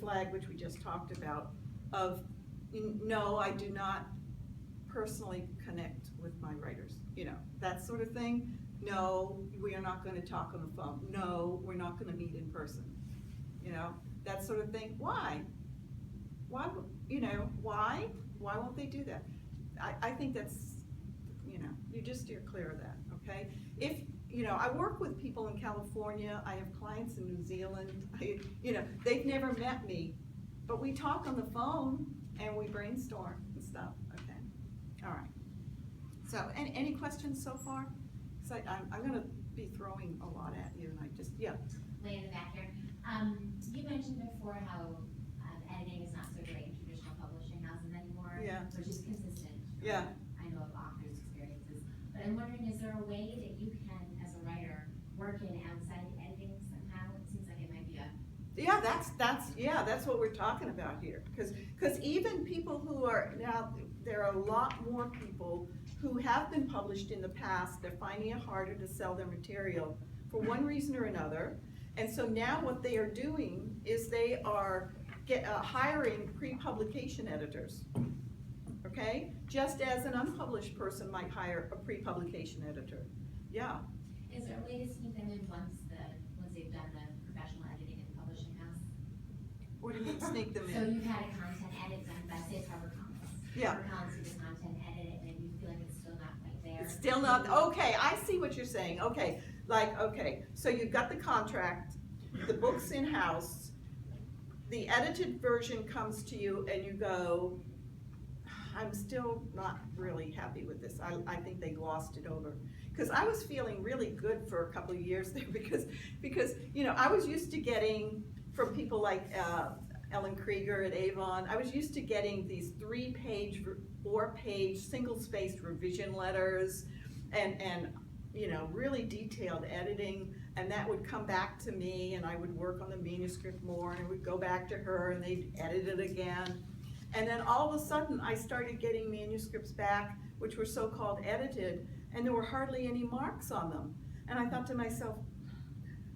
flag, which we just talked about, of no, I do not personally connect with my writers, you know, that sort of thing. No, we are not going to talk on the phone. No, we're not going to meet in person, you know, that sort of thing. Why? Why, you know, why won't they do that? I think that's, you know, you just steer clear of that, okay? If, you know, I work with people in California, I have clients in New Zealand, you know, they've never met me, but we talk on the phone and we brainstorm and stuff, okay? All right. So, any questions so far? So I'm gonna be throwing a lot at you, and I just, yeah. Way in the back here. You mentioned before how editing is not so great in traditional publishing houses anymore, Yeah. which is consistent. Yeah. I know of authors' experiences, but I'm wondering, is there a way that you can, as a writer, work in outside editing somehow? It seems like it might be a Yeah, that's what we're talking about here. Because even people who are now, there are a lot more people who have been published in the past. They're finding it harder to sell their material for one reason or another. And so now what they are doing is they are hiring pre-publication editors. Okay, just as an unpublished person might hire a pre-publication editor. Yeah. Is there a way to sneak them in once they've done the professional editing in the publishing house? What do you mean sneak them in? So you've had a content edit done by, say, it's HarperCollins. Yeah. HarperCollins did the content edit, and you feel like it's still not quite there. It's still not, okay, I see what you're saying. Okay, like, okay, so you've got the contract, the book's in-house, the edited version comes to you and you go, I'm still not really happy with this. I think they glossed it over. Because I was feeling really good for a couple of years there because you know, I was used to getting from people like Ellen Krieger at Avon, I was used to getting these 3-page, 4-page, single-spaced revision letters and you know, really detailed editing, and that would come back to me and I would work on the manuscript more and it would go back to her and they'd edit it again. And then all of a sudden I started getting manuscripts back which were so-called edited, and there were hardly any marks on them. And I thought to myself,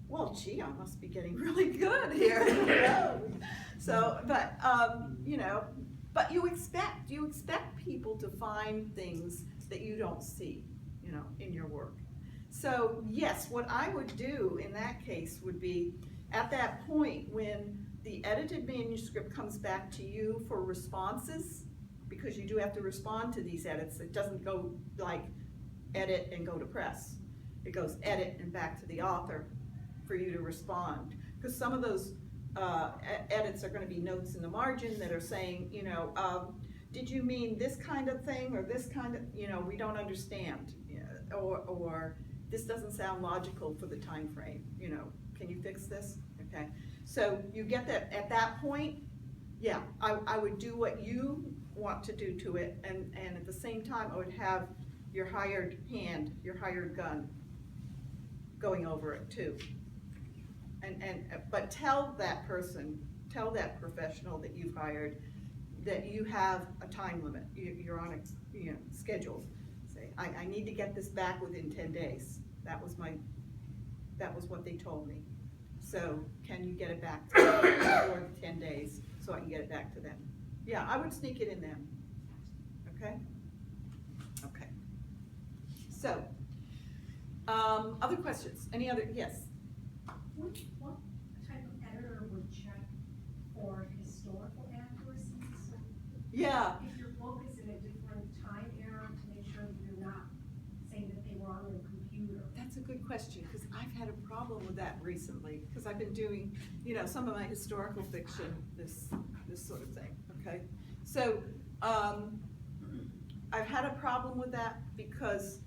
well, gee, I must be getting really good here. You know? So, but you know, but you expect people to find things that you don't see, you know, in your work. So yes, what I would do in that case would be, at that point when the edited manuscript comes back to you for responses, because you do have to respond to these edits. It doesn't go like edit and go to press. It goes edit and back to the author for you to respond. Because some of those edits are going to be notes in the margin that are saying, you know, did you mean this kind of thing or this kind of, you know, we don't understand, or this doesn't sound logical for the time frame, you know, can you fix this? Okay, so you get that at that point. Yeah, I would do what you want to do to it, and at the same time I would have your hired hand, your hired gun going over it too. But tell that person, tell that professional that you've hired that you have a time limit. You're on a, you know, schedule. Say, I need to get this back within 10 days. That was what they told me. So can you get it back to me before 10 days so I can get it back to them? Yeah, I would sneak it in them. Okay? Okay. So, other questions? Any other? Yes. What type of editor would check for historical accuracies? Yeah. If your book is in a different time era, to make sure that you're not saying that they were on a computer. That's a good question, because I've had a problem with that recently, because I've been doing, you know, some of my historical fiction, this sort of thing, okay? So, I've had a problem with that because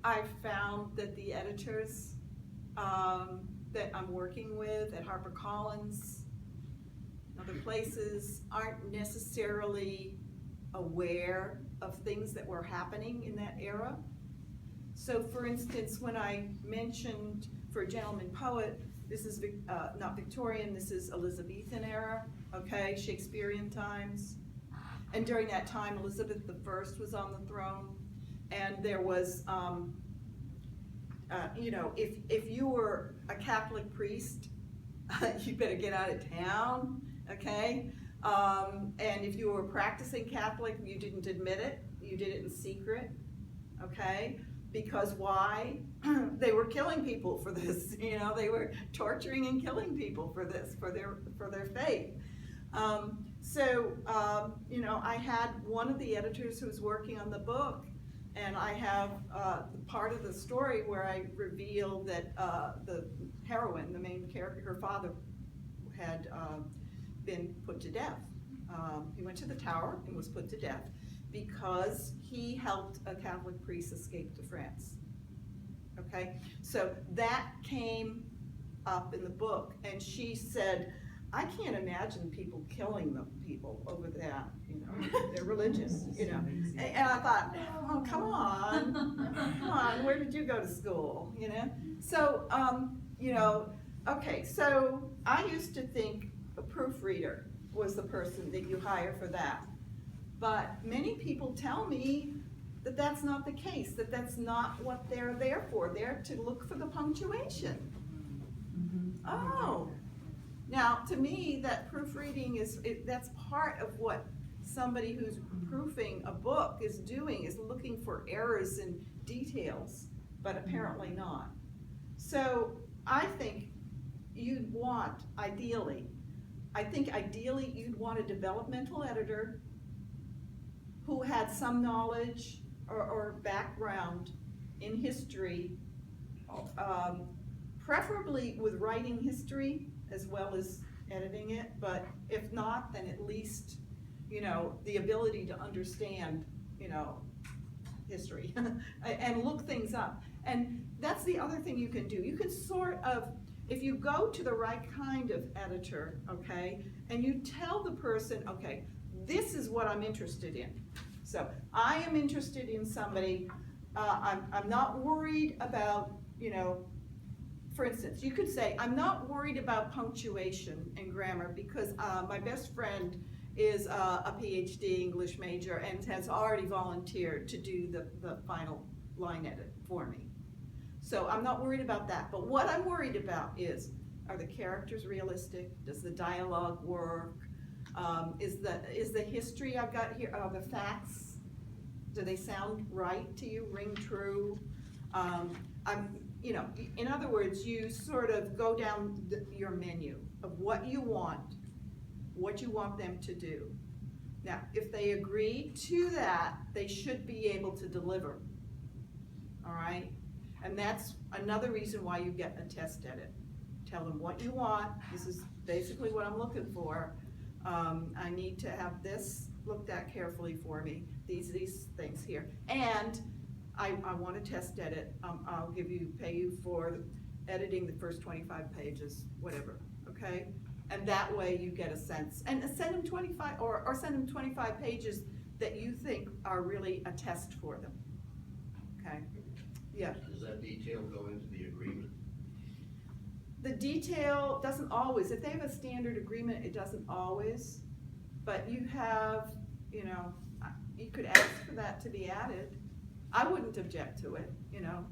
I've found that the editors that I'm working with at HarperCollins, other places, aren't necessarily aware of things that were happening in that era. So for instance, when I mentioned for a gentleman poet, this is not Victorian, this is Elizabethan era, okay, Shakespearean times. And during that time, Elizabeth I was on the throne, and there was, you know, if you were a Catholic priest you better get out of town, okay? And if you were practicing Catholic, you didn't admit it, you did it in secret, okay? Because why? They were killing people for this, you know, they were torturing and killing people for this, for their faith. You know, I had one of the editors who was working on the book, and I have part of the story where I reveal that the heroine, the main character, her father had been put to death. He went to the tower and was put to death because he helped a Catholic priest escape to France. Okay, so that came up in the book, and she said, I can't imagine people killing the people over that, you know, they're religious, you know. And I thought, oh, come on, where did you go to school, you know? So, you know, okay, so I used to think a proofreader was the person that you hire for that. But many people tell me that that's not the case, that that's not what they're there for. They're to look for the punctuation. Oh. Now, to me, that proofreading that's part of what somebody who's proofing a book is doing, is looking for errors and details, but apparently not. So I think you'd want, ideally, you'd want a developmental editor who had some knowledge or background in history, preferably with writing history as well as editing it, but if not, then at least, you know, the ability to understand, you know, history and look things up. And that's the other thing you can do. You can sort of, if you go to the right kind of editor, okay, and you tell the person, okay, this is what I'm interested in. So I am interested in somebody, I'm not worried about, you know, for instance, you could say, I'm not worried about punctuation and grammar because my best friend is a PhD English major and has already volunteered to do the final line edit for me. So I'm not worried about that. But what I'm worried about is, are the characters realistic? Does the dialogue work? Is the history I've got here, the facts, do they sound right to you, ring true? You know, in other words, you sort of go down your menu of what you want them to do. Now, if they agree to that, they should be able to deliver, all right? And that's another reason why you get a test edit. Tell them what you want, this is basically what I'm looking for. I need to have this looked at carefully for me, these things here. And I want to test edit. I'll pay you for editing the first 25 pages, whatever, okay? And that way you get a sense. And send them 25, or send them 25 pages that you think are really a test for them, okay? Yeah. Does that detail go into the agreement? The detail doesn't always. If they have a standard agreement, it doesn't always. But you have, you know, you could ask for that to be added. I wouldn't object to it, you know.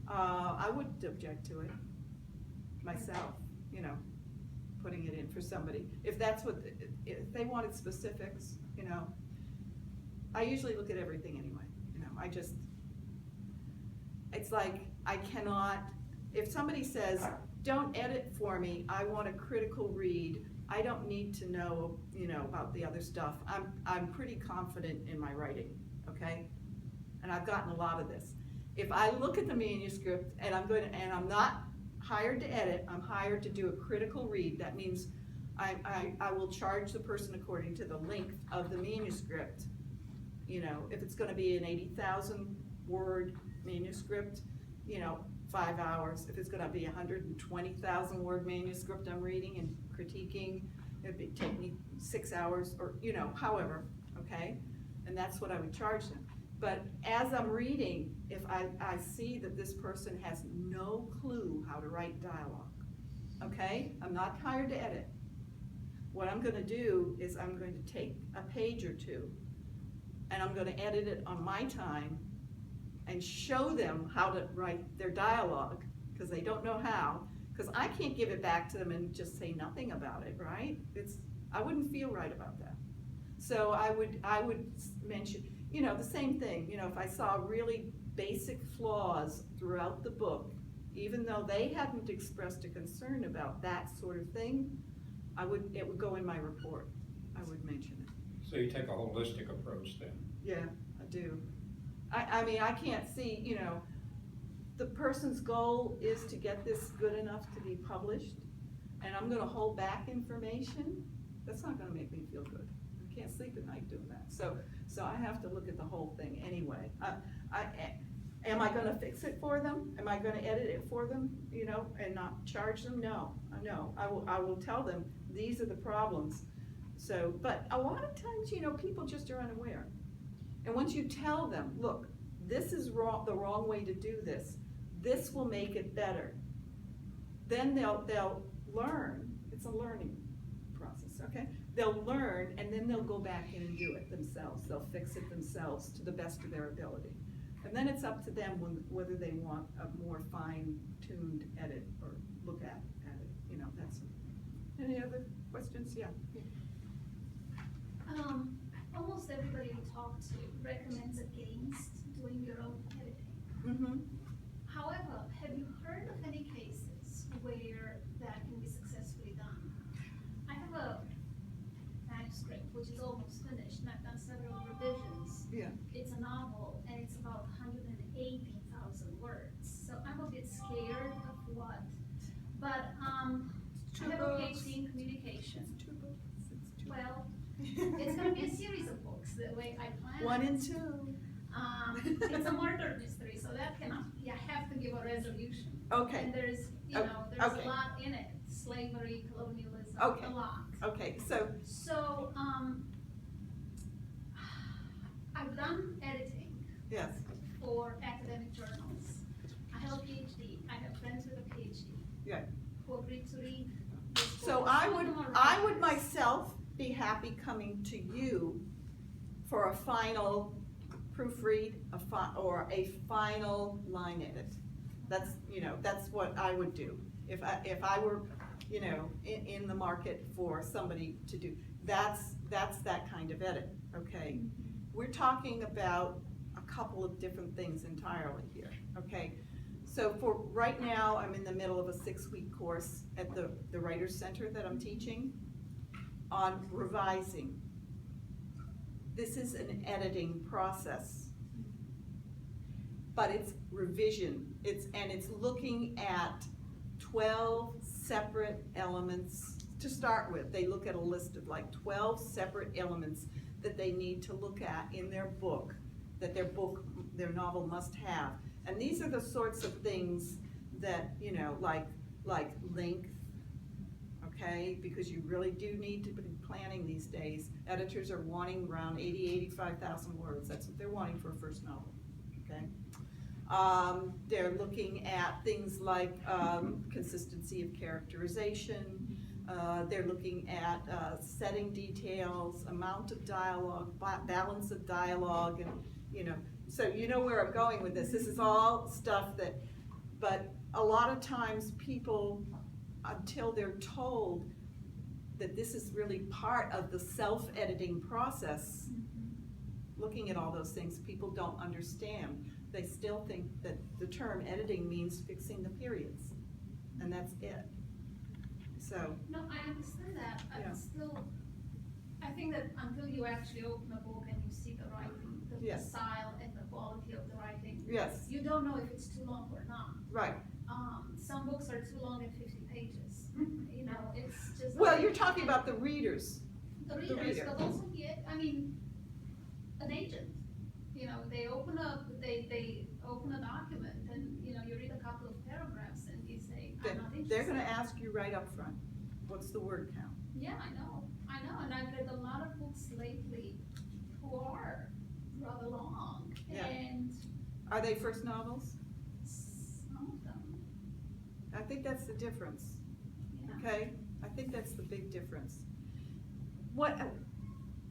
I wouldn't object to it myself, you know, putting it in for somebody. If that's what, if they wanted specifics, you know, I usually look at everything anyway, you know, it's like, I cannot, if somebody says, don't edit for me, I want a critical read, I don't need to know, you know, about the other stuff. I'm pretty confident in my writing, okay? And I've gotten a lot of this. If I look at the manuscript and I'm not hired to edit, I'm hired to do a critical read. That means I will charge the person according to the length of the manuscript. You know, if it's gonna be an 80,000 word manuscript, you know, 5 hours. If it's gonna be 120,000 word manuscript I'm reading and critiquing, it'd take me 6 hours, or, you know, however, okay? And that's what I would charge them. But as I'm reading, if I see that this person has no clue how to write dialogue, okay? I'm not hired to edit. What I'm gonna do is I'm going to take a page or two and I'm gonna edit it on my time and show them how to write their dialogue, because they don't know how, Cause I can't give it back to them and just say nothing about it, right? I wouldn't feel right about that. So I would mention, you know, the same thing, you know, if I saw really basic flaws throughout the book, even though they hadn't expressed a concern about that sort of thing, it would go in my report. I would mention it. So you take a holistic approach then? Yeah, I do. I mean, I can't see, you know, the person's goal is to get this good enough to be published, and I'm gonna hold back information. That's not gonna make me feel good. I can't sleep at night doing that. So I have to look at the whole thing anyway. Am I gonna fix it for them? Am I gonna edit it for them, you know, and not charge them? No, no. I will tell them, these are the problems. So, but a lot of times, you know, people just are unaware. And once you tell them, look, this is wrong, the wrong way to do this, this will make it better, then they'll learn. It's a learning process, okay? They'll learn, and then they'll go back in and do it themselves. They'll fix it themselves to the best of their ability. And then it's up to them whether they want a more fine-tuned edit or look at it, you know, that's it. Any other questions? Yeah. Almost everybody we talk to recommends against doing your own editing. Mm-hmm. However, have you heard of any cases where that can be successfully done? I have a manuscript which is almost finished, and I've done several revisions. Yeah. It's a novel, and it's about 180,000 words, so I'm a bit scared of what. But I have a PhD in communication. It's 2 books. It's 2. Well, it's gonna be a series of books, the way I planned. 1 and 2. It's a murder mystery, so that cannot, you have to give a resolution. Okay. And there's, you Oh, know, there's okay. a lot in it, slavery, colonialism, Okay. a lot. Okay, so, So, I've done editing yes, for academic journals. I have a PhD, I have friends with a PhD. Yeah. Who agreed to read this book. so Some of them are I would writers. myself be happy coming to you for a final proofread, or a final line edit. That's, you know, that's what I would do. If I were, you know, in the market for somebody to do, that's that kind of edit, okay? We're talking about a couple of different things entirely here, okay? So for right now, I'm in the middle of a 6-week course at the Writers Center that I'm teaching on revising. This is an editing process, but it's revision. It's looking at 12 separate elements to start with. They look at a list of like 12 separate elements that they need to look at in their book, that their novel must have. And these are the sorts of things that, you know, like length, okay? Because you really do need to be planning these days. Editors are wanting around 85,000 words. That's what they're wanting for a first novel, okay? They're looking at things like consistency of characterization. They're looking at setting details, amount of dialogue, balance of dialogue, and, you know, so you know where I'm going with this. This is all stuff that, but a lot of times people, until they're told that this is really part of the self-editing process, looking at all those things, people don't understand. They still think that the term editing means fixing the periods, and that's it. So, No, I understand that, Yeah. but still, I think that until you actually open a book and you see the writing, the Yes. style and the quality of the writing, yes, you don't know if it's too long or not. right. Some books are too long at 50 pages, you know, it's just. Well, you're talking about the readers. The readers, reader. but also an agent, you know, they open a document and, you know, you read a couple of paragraphs and you say, I'm not interested. They're gonna ask you right up front, what's the word count? Yeah, I know, and I've read a lot of books lately who are rather long, Yeah. and Are they first novels? some of them, I think that's the difference, yeah. okay? I think that's the big difference.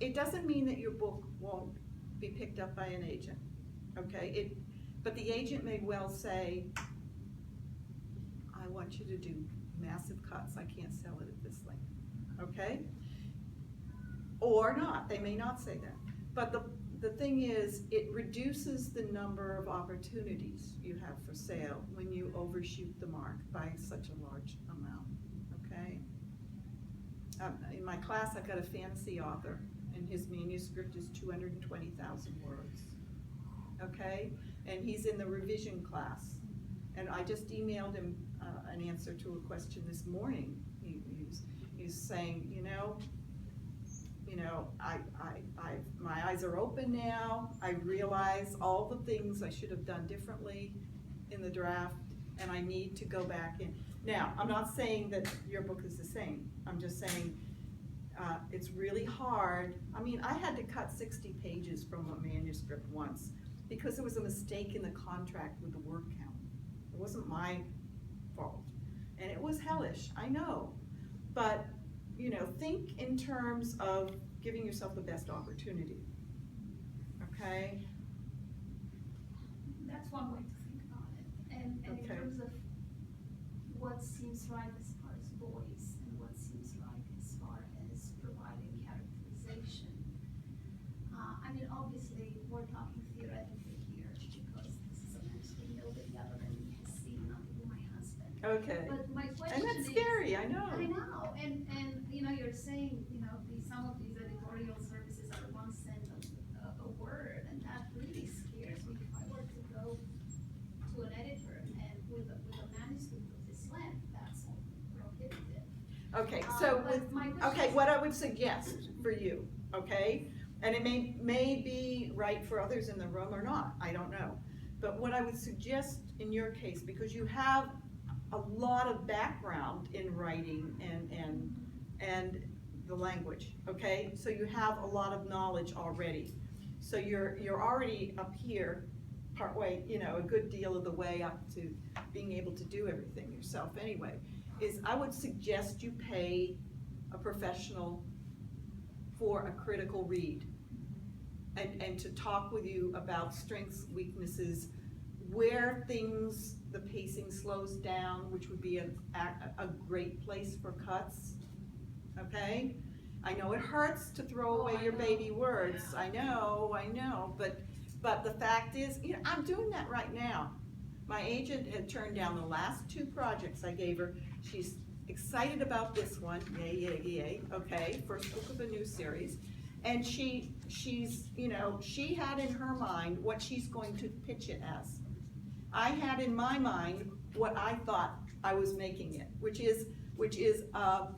It doesn't mean that your book won't be picked up by an agent, okay? But the agent may well say, I want you to do massive cuts, I can't sell it at this length, okay? Or not, they may not say that. But the thing is, it reduces the number of opportunities you have for sale when you overshoot the mark by such a large amount, okay? In my class, I've got a fantasy author, and his manuscript is 220,000 words, okay? And he's in the revision class. And I just emailed him an answer to a question this morning. He's saying, my eyes are open now. I realize all the things I should have done differently in the draft, and I need to go back in. Now, I'm not saying that your book is the same. I'm just saying it's really hard. I mean, I had to cut 60 pages from a manuscript once because there was a mistake in the contract with the word count. It wasn't my fault. And it was hellish, I know. But, think in terms of giving yourself the best opportunity, okay? That's one way to think about it. And in Okay. terms of what seems right as far as voice and what seems right as far as providing characterization. I mean, obviously, we're talking theoretically here because this is a manuscript nobody other than me has seen, not even my husband. Okay. But my question And that's is. scary, I know. I know, and you're saying, some of these editorial services are 1 cent a word, and that really scares me. If I were to go to an editor and with a manuscript of this length, that's prohibitive. Okay, so But my question okay, is- what I would suggest for you, okay? And it may be right for others in the room or not, I don't know. But what I would suggest in your case, because you have a lot of background in writing and the language, okay? So you have a lot of knowledge already. So you're already up here partway, a good deal of the way up to being able to do everything yourself anyway, is I would suggest you pay a professional for a critical read and to talk with you about strengths, weaknesses, where the pacing slows down, which would be a great place for cuts, okay? I know it hurts to throw away your baby words, I know, but the fact is, I'm doing that right now. My agent had turned down the last 2 projects I gave her. She's excited about this one, yay, okay, first book of a new series. And she's, she had in her mind what she's going to pitch it as. I had in my mind what I thought I was making it, which is a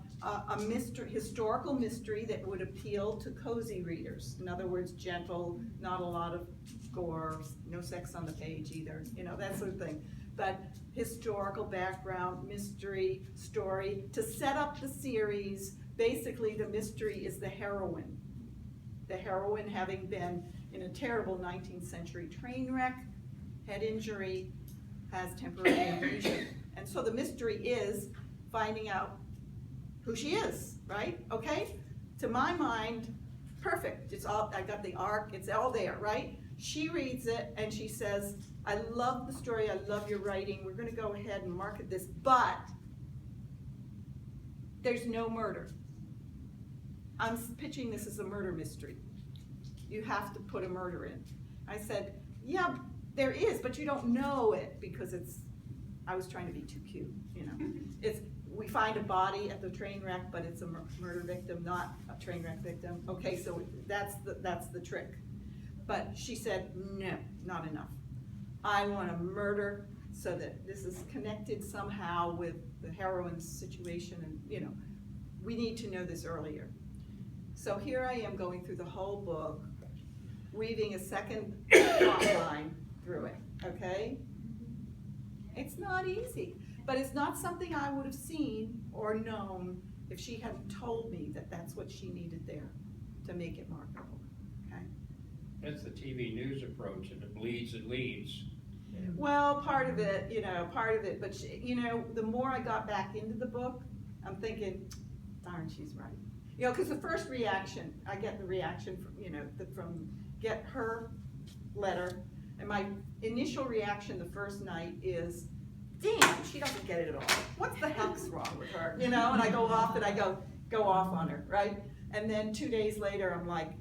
mystery, historical mystery that would appeal to cozy readers. In other words, gentle, not a lot of gore, no sex on the page either, that sort of thing. But historical background, mystery, story, to set up the series. Basically, the mystery is the heroine. The heroine having been in a terrible 19th century train wreck, head injury, has temporary amnesia. And so the mystery is finding out who she is, right? Okay? To my mind, perfect. I got the arc, it's all there, right? She reads it and she says, I love the story, I love your writing, we're gonna go ahead and market this, but there's no murder. I'm pitching this as a murder mystery. You have to put a murder in. I said, yeah, there is, but you don't know it because I was trying to be too cute, we find a body at the train wreck, but it's a murder victim, not a train wreck victim. Okay, so that's the trick. But she said, no, not enough. I want a murder so that this is connected somehow with the heroine's situation, and we need to know this earlier. So here I am going through the whole book, weaving a second plot line through it, okay? It's not easy, but it's not something I would have seen or known if she hadn't told me that that's what she needed there to make it marketable, okay? That's the TV news approach, if it bleeds, it leads. Well, part of it, but the more I got back into the book, I'm thinking, darn, she's right. Because the first reaction, I get the reaction from get her letter, and my initial reaction the first night is, damn, she doesn't get it at all. What's the heck's wrong with her? You know, and I go off and I go off on her, right? And then 2 days later, I'm like,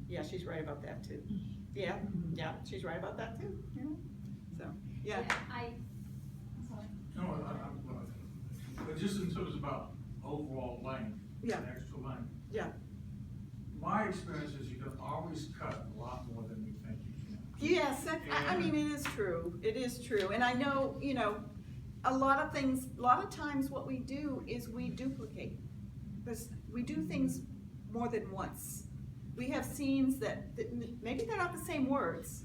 yeah, she's right about that too. Yeah, she's right about that too, you know? So, yeah. I'm sorry. No, but just in terms about overall length, Yeah. extra length. Yeah. My experience is you can always cut a lot more than you think you can. Yes, I mean, it is true, and I know, you know, a lot of times what we do is we duplicate. We do things more than once. We have scenes that maybe they're not the same words,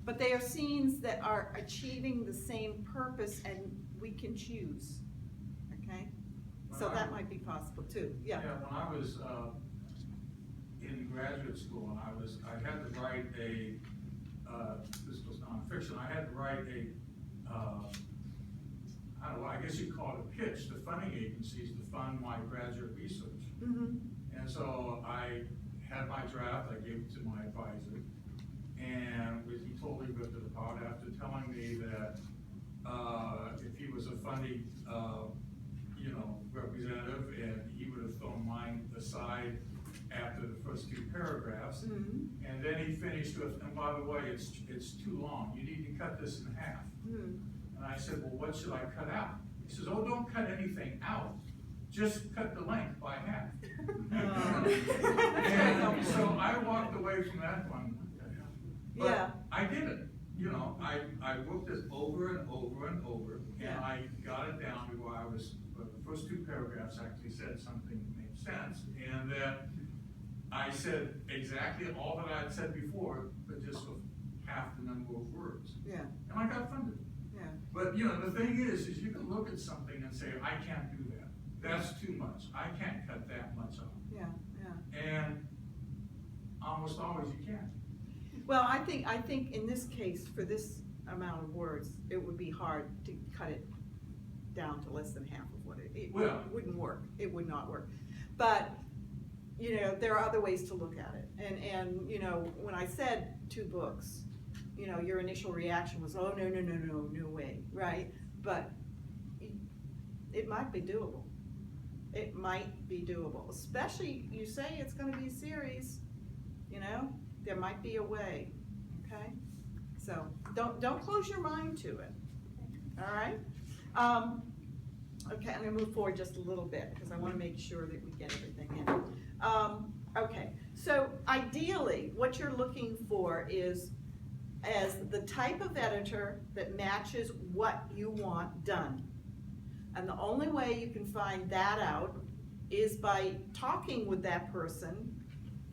but they are scenes that are achieving the same purpose and we can choose, okay? So that might be possible too, yeah. Yeah, when I was, in graduate school, and I had to write this was nonfiction, I had to write I don't know, I guess you'd call it a pitch to funding agencies to fund my graduate research. Mm-hmm. And so I had my draft, I gave it to my advisor, and he totally ripped it apart after telling me that, if he was a funding, representative, and he would have thrown mine aside after the first 2 paragraphs. Mm-hmm. And then he finished with, and by the way, it's too long, you need to cut this in half. Mm-hmm. And I said, well, what should I cut out? He says, oh, don't cut anything out, just cut the length by half. And so I walked away from that one. But Yeah. I did it, you know, I worked it over and over and over, and Yeah. I got it down to where the first 2 paragraphs actually said something that made sense, and that I said exactly all that I had said before, but just with half the number of words. Yeah, And I got funded. yeah, But, you know, the thing is you can look at something and say, I can't do that. That's too much. I can't cut that much off. yeah, yeah. And almost always you can. Well, I think in this case, for this amount of words, it would be hard to cut it down to less than half of what it Well- wouldn't work, it would not work. But, you know, there are other ways to look at it, and, you know, when I said 2 books, you know, your initial reaction was, oh, no way, right? But it might be doable. It might be doable, especially, you say it's gonna be a series, you know? There might be a way, okay? So, don't close your mind to it, all right? Okay, I'm gonna move forward just a little bit, because I wanna make sure that we get everything in. Okay, so ideally, what you're looking for is as the type of editor that matches what you want done. And the only way you can find that out is by talking with that person.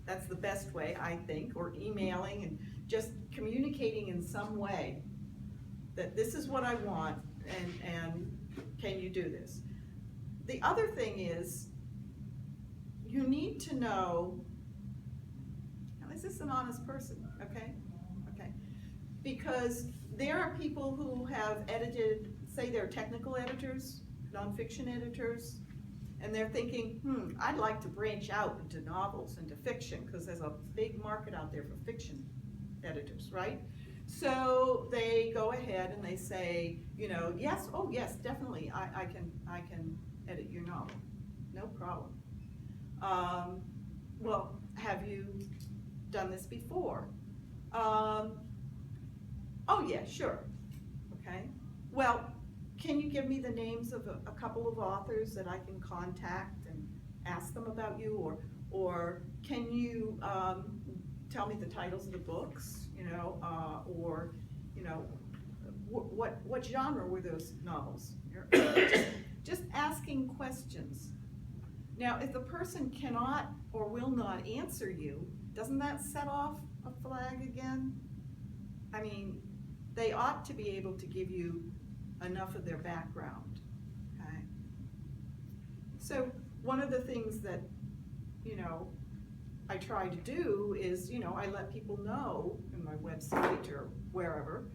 That's the best way, I think, or emailing and just communicating in some way that this is what I want, and can you do this? The other thing is, you need to know, now is this an honest person, okay? Okay. Because there are people who have edited, say they're technical editors, nonfiction editors, and they're thinking, I'd like to branch out into novels, into fiction, because there's a big market out there for fiction editors, right? So they go ahead and they say, you know, yes, oh yes, definitely, I can edit your novel, no problem. Well, have you done this before? Oh yeah, sure, okay. Well, can you give me the names of a couple of authors that I can contact and ask them about you, or can you tell me the titles of the books, you know, or, you know, what genre were those novels? Just asking questions. Now, if the person cannot or will not answer you, doesn't that set off a flag again? I mean, they ought to be able to give you enough of their background, okay? So one of the things that, you know, I try to do is, you know, I let people know in my website or wherever,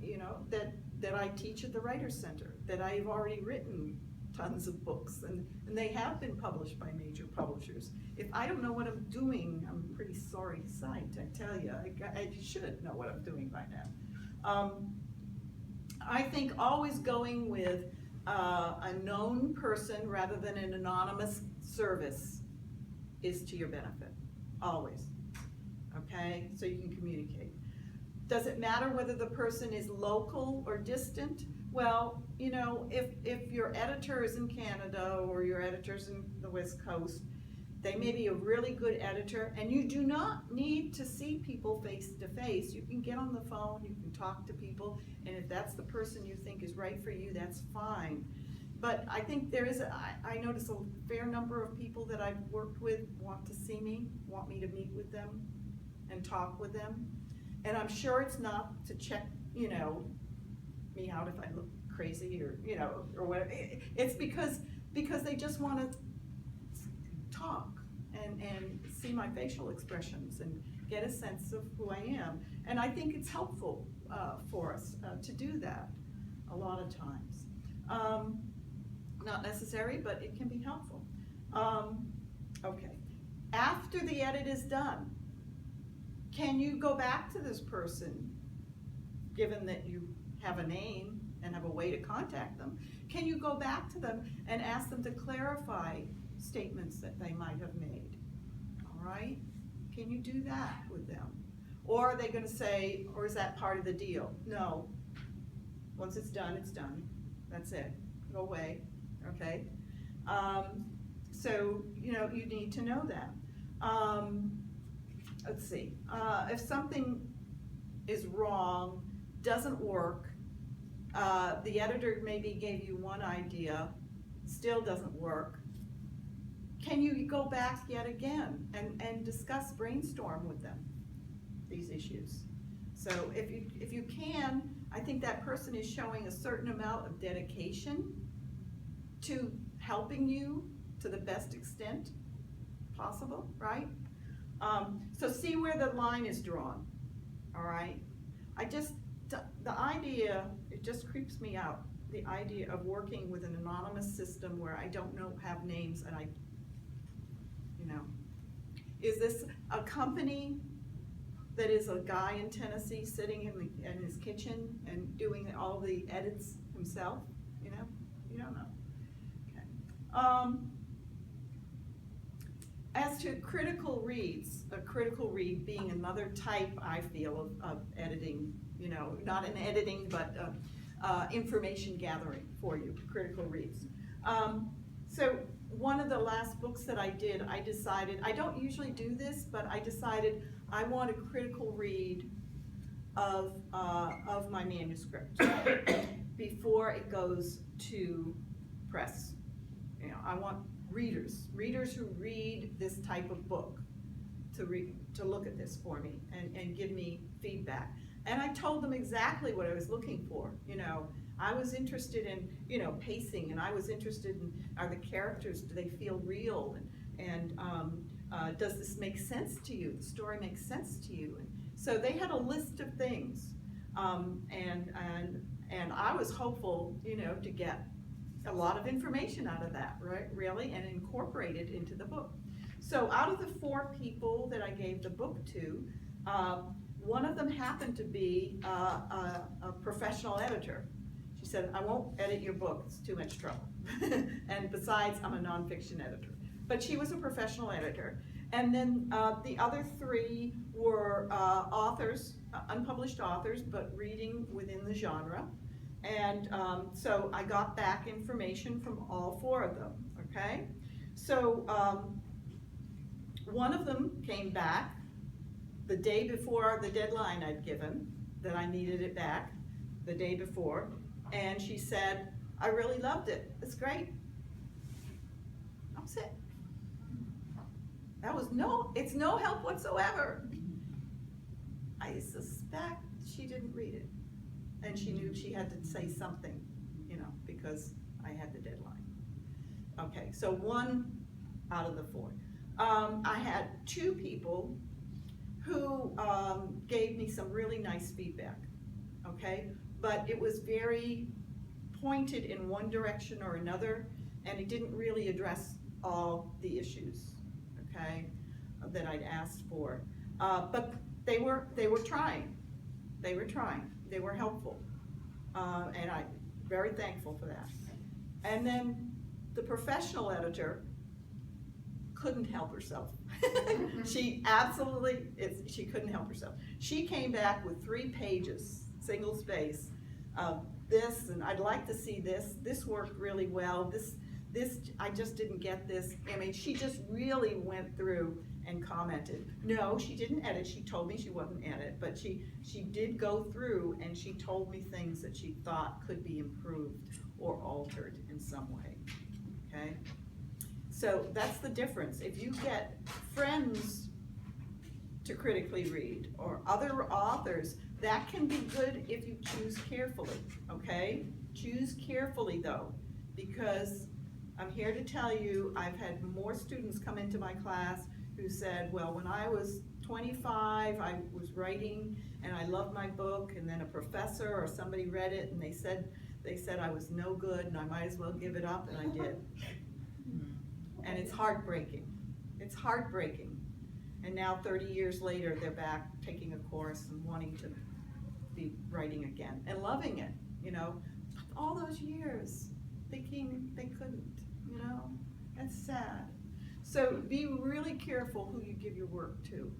you know, that I teach at the Writers Center, that I've already written tons of books, and they have been published by major publishers. If I don't know what I'm doing, I'm a pretty sorry sight, I tell you. I should know what I'm doing by now. I think always going with a known person rather than an anonymous service is to your benefit, always, okay? So you can communicate. Does it matter whether the person is local or distant? Well, you know, if your editor is in Canada or your editor's in the West Coast, they may be a really good editor, and you do not need to see people face to face. You can get on the phone, you can talk to people, and if that's the person you think is right for you, that's fine. But I think there is, I notice a fair number of people that I've worked with want to see me, want me to meet with them and talk with them. And I'm sure it's not to check, you know, me out if I look crazy or, you know, or whatever. It's because they just want to talk and see my facial expressions and get a sense of who I am. And I think it's helpful for us to do that a lot of times. Not necessary, but it can be helpful. Okay, after the edit is done, can you go back to this person, given that you have a name and have a way to contact them? Can you go back to them and ask them to clarify statements that they might have made? All right? Can you do that with them? Or are they going to say, or is that part of the deal? No. Once it's done, it's done. That's it. Go away. Okay? So, you know, you need to know that. Let's see. If something is wrong, doesn't work, the editor maybe gave you one idea, still doesn't work, can you go back yet again and discuss, brainstorm with them these issues? So if you can, I think that person is showing a certain amount of dedication to helping you to the best extent possible, right? So see where the line is drawn, all right? The idea, it just creeps me out, the idea of working with an anonymous system where I don't have names and you know. Is this a company that is a guy in Tennessee sitting in his kitchen and doing all the edits himself? You know, you don't know. Okay. As to critical reads, a critical read being another type, I feel, of editing, you know, not in editing, but information gathering for you, critical reads. So one of the last books that I did, I decided, I don't usually do this, but I decided I want a critical read of my manuscript before it goes to press. You know, I want readers who read this type of book to look at this for me and give me feedback. And I told them exactly what I was looking for. You know, I was interested in, you know, pacing, and I was interested in, are the characters, do they feel real? And does this make sense to you? The story makes sense to you? And so they had a list of things. And I was hopeful, you know, to get a lot of information out of that, right, really, and incorporate it into the book. So out of the 4 people that I gave the book to, one of them happened to be a professional editor. She said, I won't edit your book, it's too much trouble. And besides, I'm a nonfiction editor. But she was a professional editor. And then the other 3 were authors, unpublished authors, but reading within the genre. And so I got back information from all 4 of them, okay? So one of them came back the day before the deadline I'd given, that I needed it back, the day before, and she said, I really loved it, it's great. That was it. That was it's no help whatsoever. I suspect she didn't read it. And she knew she had to say something, you know, because I had the deadline. Okay, so 1 out of the 4. I had 2 people who gave me some really nice feedback, okay? But it was very pointed in one direction or another, and it didn't really address all the issues, okay, that I'd asked for. But they were trying. They were trying. They were helpful. and I'm very thankful for that. And then the professional editor couldn't help herself. She absolutely, she couldn't help herself. She came back with 3 pages, single space, this, and I'd like to see this worked really well, this, I just didn't get this. I mean, she just really went through and commented. No, she didn't edit, she told me she wasn't edit, but she did go through and she told me things that she thought could be improved or altered in some way, okay? So that's the difference. If you get friends to critically read or other authors, that can be good if you choose carefully, okay? Choose carefully though, because I'm here to tell you, I've had more students come into my class who said, well, when I was 25, I was writing and I loved my book, and then a professor or somebody read it and they said I was no good and I might as well give it up, and I did. And it's heartbreaking. It's heartbreaking. And now 30 years later, they're back taking a course and wanting to be writing again and loving it, you know. All those years thinking they couldn't, you know. That's sad. So be really careful who you give your work to.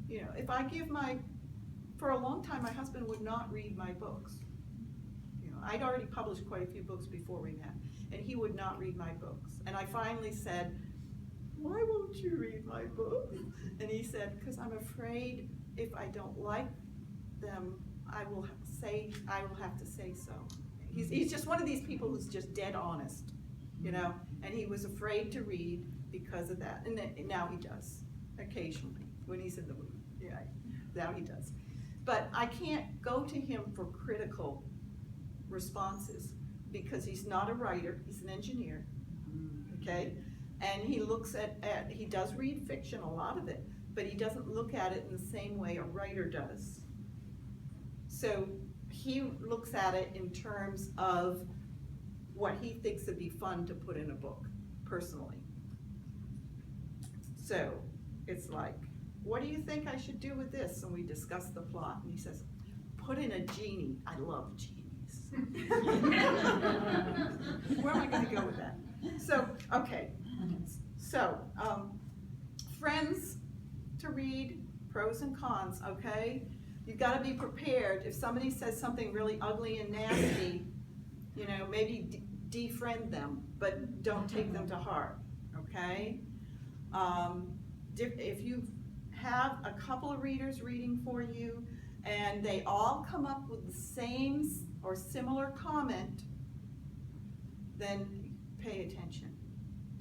You know, if I give for a long time, my husband would not read my books. You know, I'd already published quite a few books before we met, and he would not read my books. And I finally said, why won't you read my books? And he said, because I'm afraid if I don't like them, I will have to say so. He's just one of these people who's just dead honest, you know, and he was afraid to read because of that. And now he does, occasionally, when he's in the mood. Yeah, now he does. But I can't go to him for critical responses because he's not a writer, he's an engineer, okay? And he looks he does read fiction, a lot of it, but he doesn't look at it in the same way a writer does. So he looks at it in terms of what he thinks would be fun to put in a book, personally. So it's like, what do you think I should do with this? And we discuss the plot, and he says, put in a genie. I love genies. Where am I gonna go with that? So, okay, so, friends to read, pros and cons, okay? You've gotta be prepared. If somebody says something really ugly and nasty, you know, maybe defriend them, but don't take them to heart, okay? If you have a couple of readers reading for you and they all come up with the same or similar comment, then pay attention.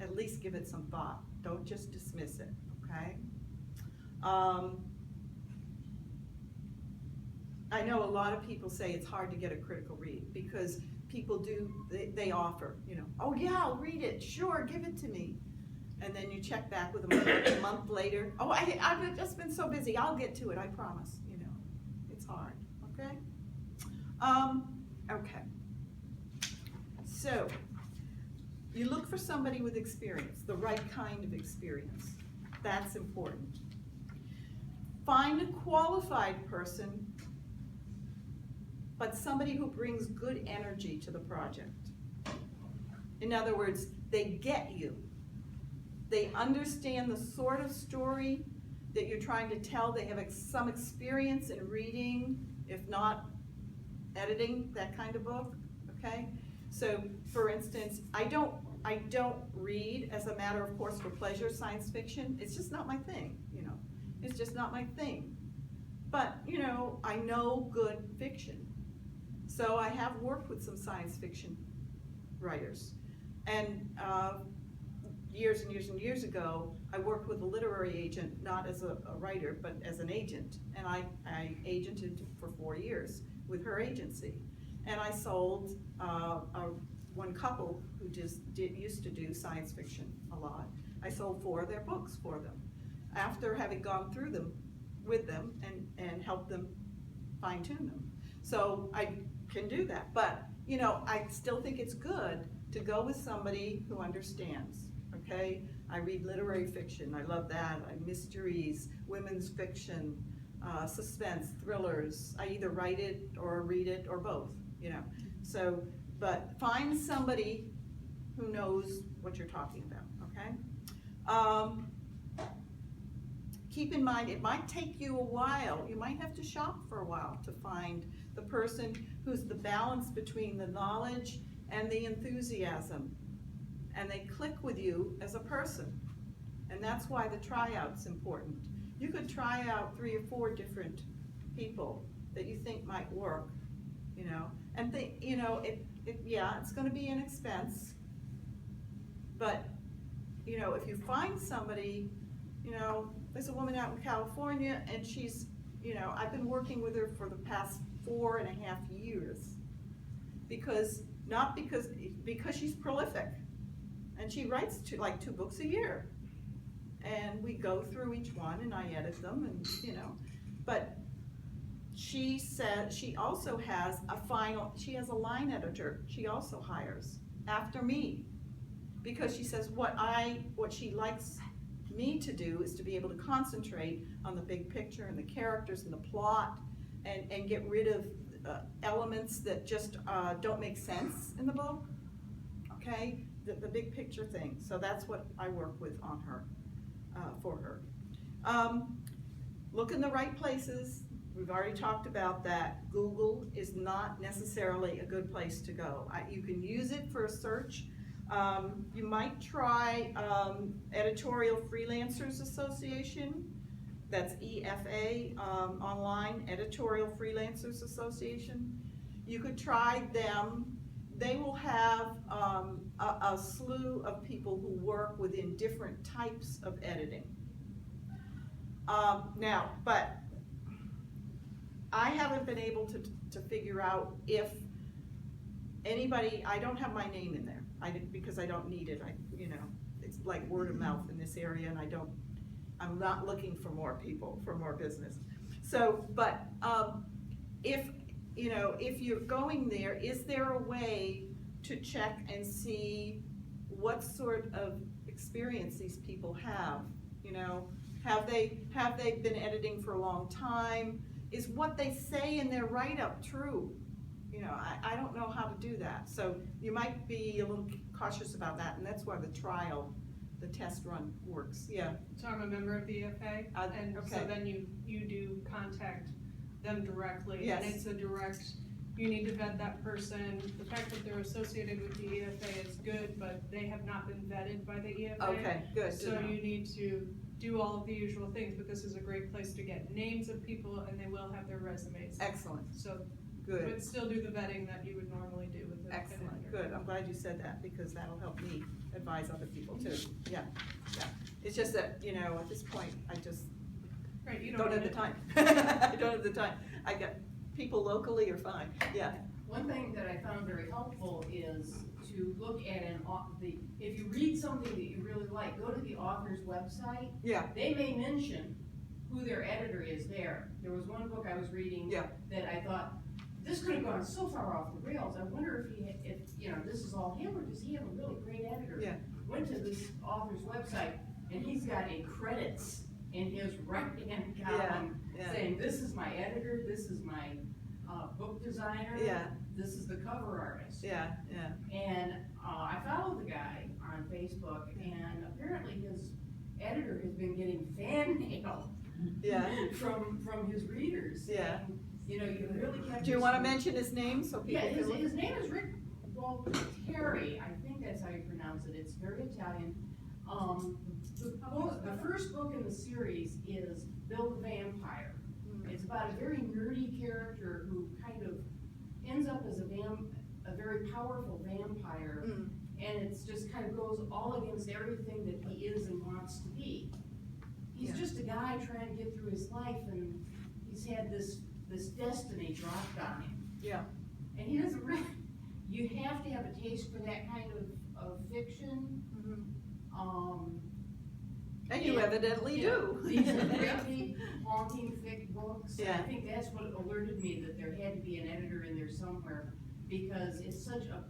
At least give it some thought. Don't just dismiss it, okay? I know a lot of people say it's hard to get a critical read because people they offer, you know, oh yeah, I'll read it, sure, give it to me. And then you check back with them a month later, oh, I've just been so busy, I'll get to it, I promise, you know. It's hard, okay? Okay. So, you look for somebody with experience, the right kind of experience. That's important. Find a qualified person, but somebody who brings good energy to the project. In other words, they get you. They understand the sort of story that you're trying to tell. They have some experience in reading, if not editing, that kind of book, okay? So, for instance, I don't read, as a matter of course, for pleasure, science fiction. It's just not my thing, you know. It's just not my thing. But, you know, I know good fiction. So I have worked with some science fiction writers. And years and years and years ago, I worked with a literary agent, not as a writer, but as an agent. And I agented for 4 years with her agency. And I sold one couple who just used to do science fiction a lot. I sold 4 of their books for them after having gone through them with them and helped them fine-tune them. So I can do that, but you know, I still think it's good to go with somebody who understands, okay? I read literary fiction, I love that, mysteries, women's fiction, suspense, thrillers. I either write it or read it or both, you know. So, but find somebody who knows what you're talking about, okay? Keep in mind, it might take you a while. You might have to shop for a while to find the person who's the balance between the knowledge and the enthusiasm. And they click with you as a person. And that's why the tryout's important. You could try out 3 or 4 different people that you think might work, you know, and think, you know, yeah, it's gonna be an expense, but, you know, if you find somebody, you know, there's a woman out in California and she's, you know, I've been working with her for the past 4.5 years because she's prolific and she writes like 2 books a year. And we go through each one and I edit them and, you know, but she said she also has she has a line editor she also hires after me because she says what she likes me to do is to be able to concentrate on the big picture and the characters and the plot and get rid of elements that just don't make sense in the book, okay? The big picture thing. So that's what I work with on her. For her. Look in the right places. We've already talked about that. Google is not necessarily a good place to go. You can use it for a search. You might try Editorial Freelancers Association. That's EFA, online, Editorial Freelancers Association. You could try them. They will have a slew of people who work within different types of editing. Now, but I haven't been able to figure out if anybody, I don't have my name in there, because I don't need it. You know, it's like word of mouth in this area, and I'm not looking for more people, for more business. So, but if you're going there, is there a way to check and see what sort of experience these people have? You know, have they been editing for a long time? Is what they say in their write-up true? You know, I don't know how to do that. So you might be a little cautious about that, and that's why the test run works. Yeah. So I'm a member of the EFA, and okay. so then you do contact them directly. Yes. And it's a direct, you need to vet that person. The fact that they're associated with the EFA is good, but they have not been vetted by the EFA. Okay, good. So you need to do all of the usual things, but this is a great place to get names of people, and they will have their resumes. Excellent. So, Good. but still do the vetting that you would normally do with an Excellent. editor. Good. I'm glad you said that because that'll help me advise other people too. Yeah. Yeah. It's just that, you know, at this point, I just Right, you don't have the need it. time. I don't have the time. I got people locally are fine. Yeah. One thing that I found very helpful is to look at if you read something that you really like, go to the author's website. Yeah. They may mention who their editor is there. There was one book I was reading that I thought, this could have gone so far off the rails. I wonder if you know, this is all him, or does he have a really great editor? Yeah. Went to this author's website, and he's got a credits in his right-hand column saying, this is my editor, this is my book designer, this is the cover artist. Yeah, yeah. And I follow the guy on Facebook, and apparently his editor has been getting fan mail from his readers. Yeah. And, you know, you really can't. Do you want to mention his name so people Yeah, can look? his name is Rick, well, Terry, I think that's how you pronounce it. It's very Italian. The first book in the series is Bill the Vampire. It's about a very nerdy character who kind of ends up as a very powerful vampire, and it's just kind of goes all against everything that he is and wants to be. He's just a guy trying to get through his life, and he's had this destiny dropped on him. Yeah. And he doesn't really, you have to have a taste for that kind of fiction. And you evidently do. These are really haunting, thick books. Yeah. I think that's what alerted me that there had to be an editor in there somewhere, because it's such a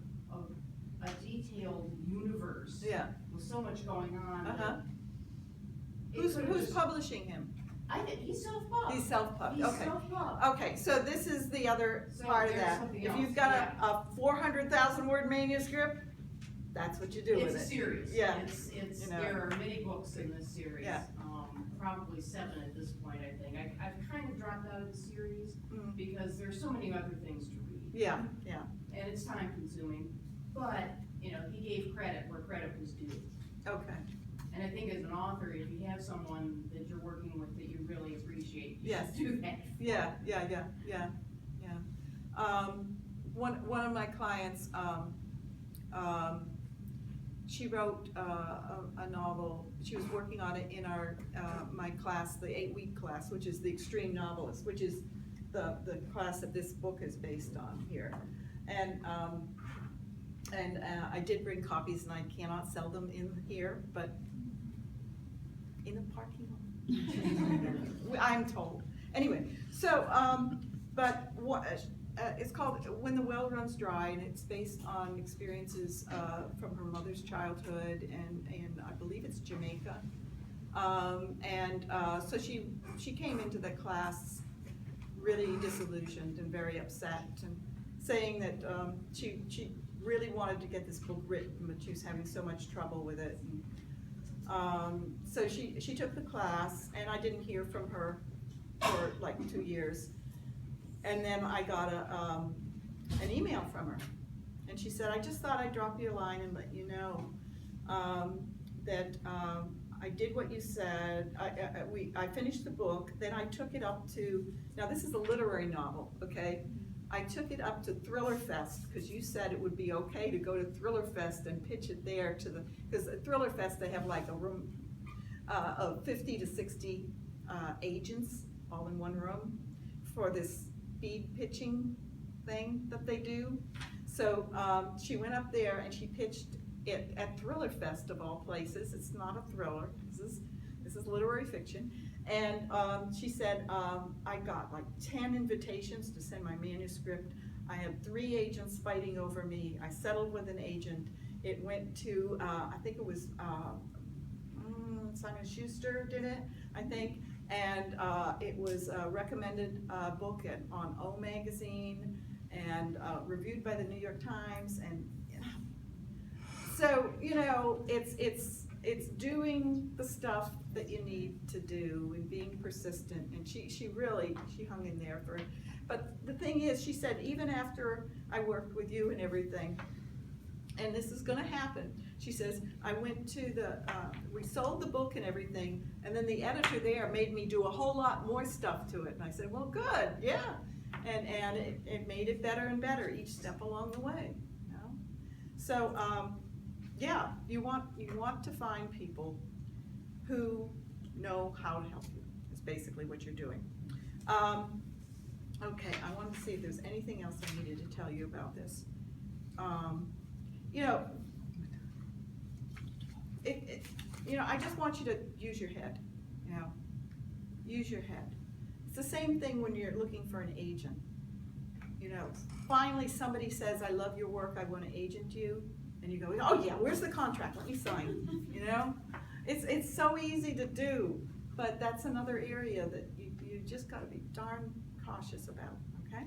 detailed universe. Yeah. With so much going on. Uh-huh. It Who's could've just- publishing him? He's self-pub. He's self-pub, He's okay. self-pub. Okay, so this is the other So part of there's that. something If else, you've got a 400,000 word manuscript, that's what you do with it. It's a series. Yeah. It's, You know. there are many books in this series. Yeah. Probably 7 at this point, I think. I've kind of dropped out of the series Mm. because there's so many other things to read. Yeah, And it's time consuming, but, you know, he gave credit where credit was due. okay, And I think as an author, if you have someone that you're working with that you really appreciate, you Yes. should do that. yeah. One of my clients, she wrote a novel. She was working on it in our my class, the 8-week class, which is the Extreme Novelist, which is the class that this book is based on here. And I did bring copies, and I cannot sell them in here, but in the parking lot, I'm told. Anyway, so but what? It's called When the Well Runs Dry, and it's based on experiences from her mother's childhood, and I believe it's Jamaica. So she came into the class really disillusioned and very upset, and saying that she really wanted to get this book written, but she was having so much trouble with it. And, so she took the class, and I didn't hear from her for like 2 years. And then I got an email from her, and she said, I just thought I'd drop you a line and let you know that I did what you said. I finished the book, then I took it up to, now this is a literary novel, okay? I took it up to Thriller Fest, because you said it would be okay to go to Thriller Fest and pitch it there to the, because at Thriller Fest they have like a room of 50 to 60 agents all in one room for this speed pitching thing that they do. So she went up there and she pitched it at Thriller Fest of all places. It's not a thriller. This is literary fiction. And she said, I got like 10 invitations to send my manuscript. I had 3 agents fighting over me. I settled with an agent. It went to, I think it was Simon Schuster did it, I think. And it was a recommended book on O Magazine, and reviewed by the New York Times. And so, you know, it's doing the stuff that you need to do and being persistent. And she really hung in there for it. But the thing is, she said, even after I worked with you and everything, and this is gonna happen, she says, I went to we sold the book and everything, and then the editor there made me do a whole lot more stuff to it. And I said, well, good, yeah. And it made it better and better each step along the way, you know? So, yeah, you want to find people who know how to help you, is basically what you're doing. Okay, I wanted to see if there's anything else I needed to tell you about this. You know, I just want you to use your head, you know, use your head. It's the same thing when you're looking for an agent. You know, finally somebody says, I love your work, I want to agent you, and you go, oh yeah, where's the contract, let me sign, you know? It's so easy to do, but that's another area that you just gotta be darn cautious about, okay?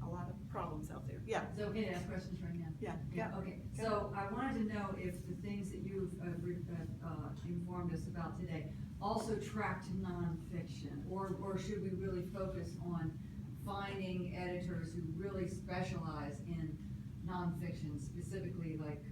A lot of problems out there, yeah. So, okay, to ask questions right now? Yeah. Okay, so I wanted to know if the things that you've informed us about today also track to nonfiction, or should we really focus on finding editors who really specialize in nonfiction, specifically like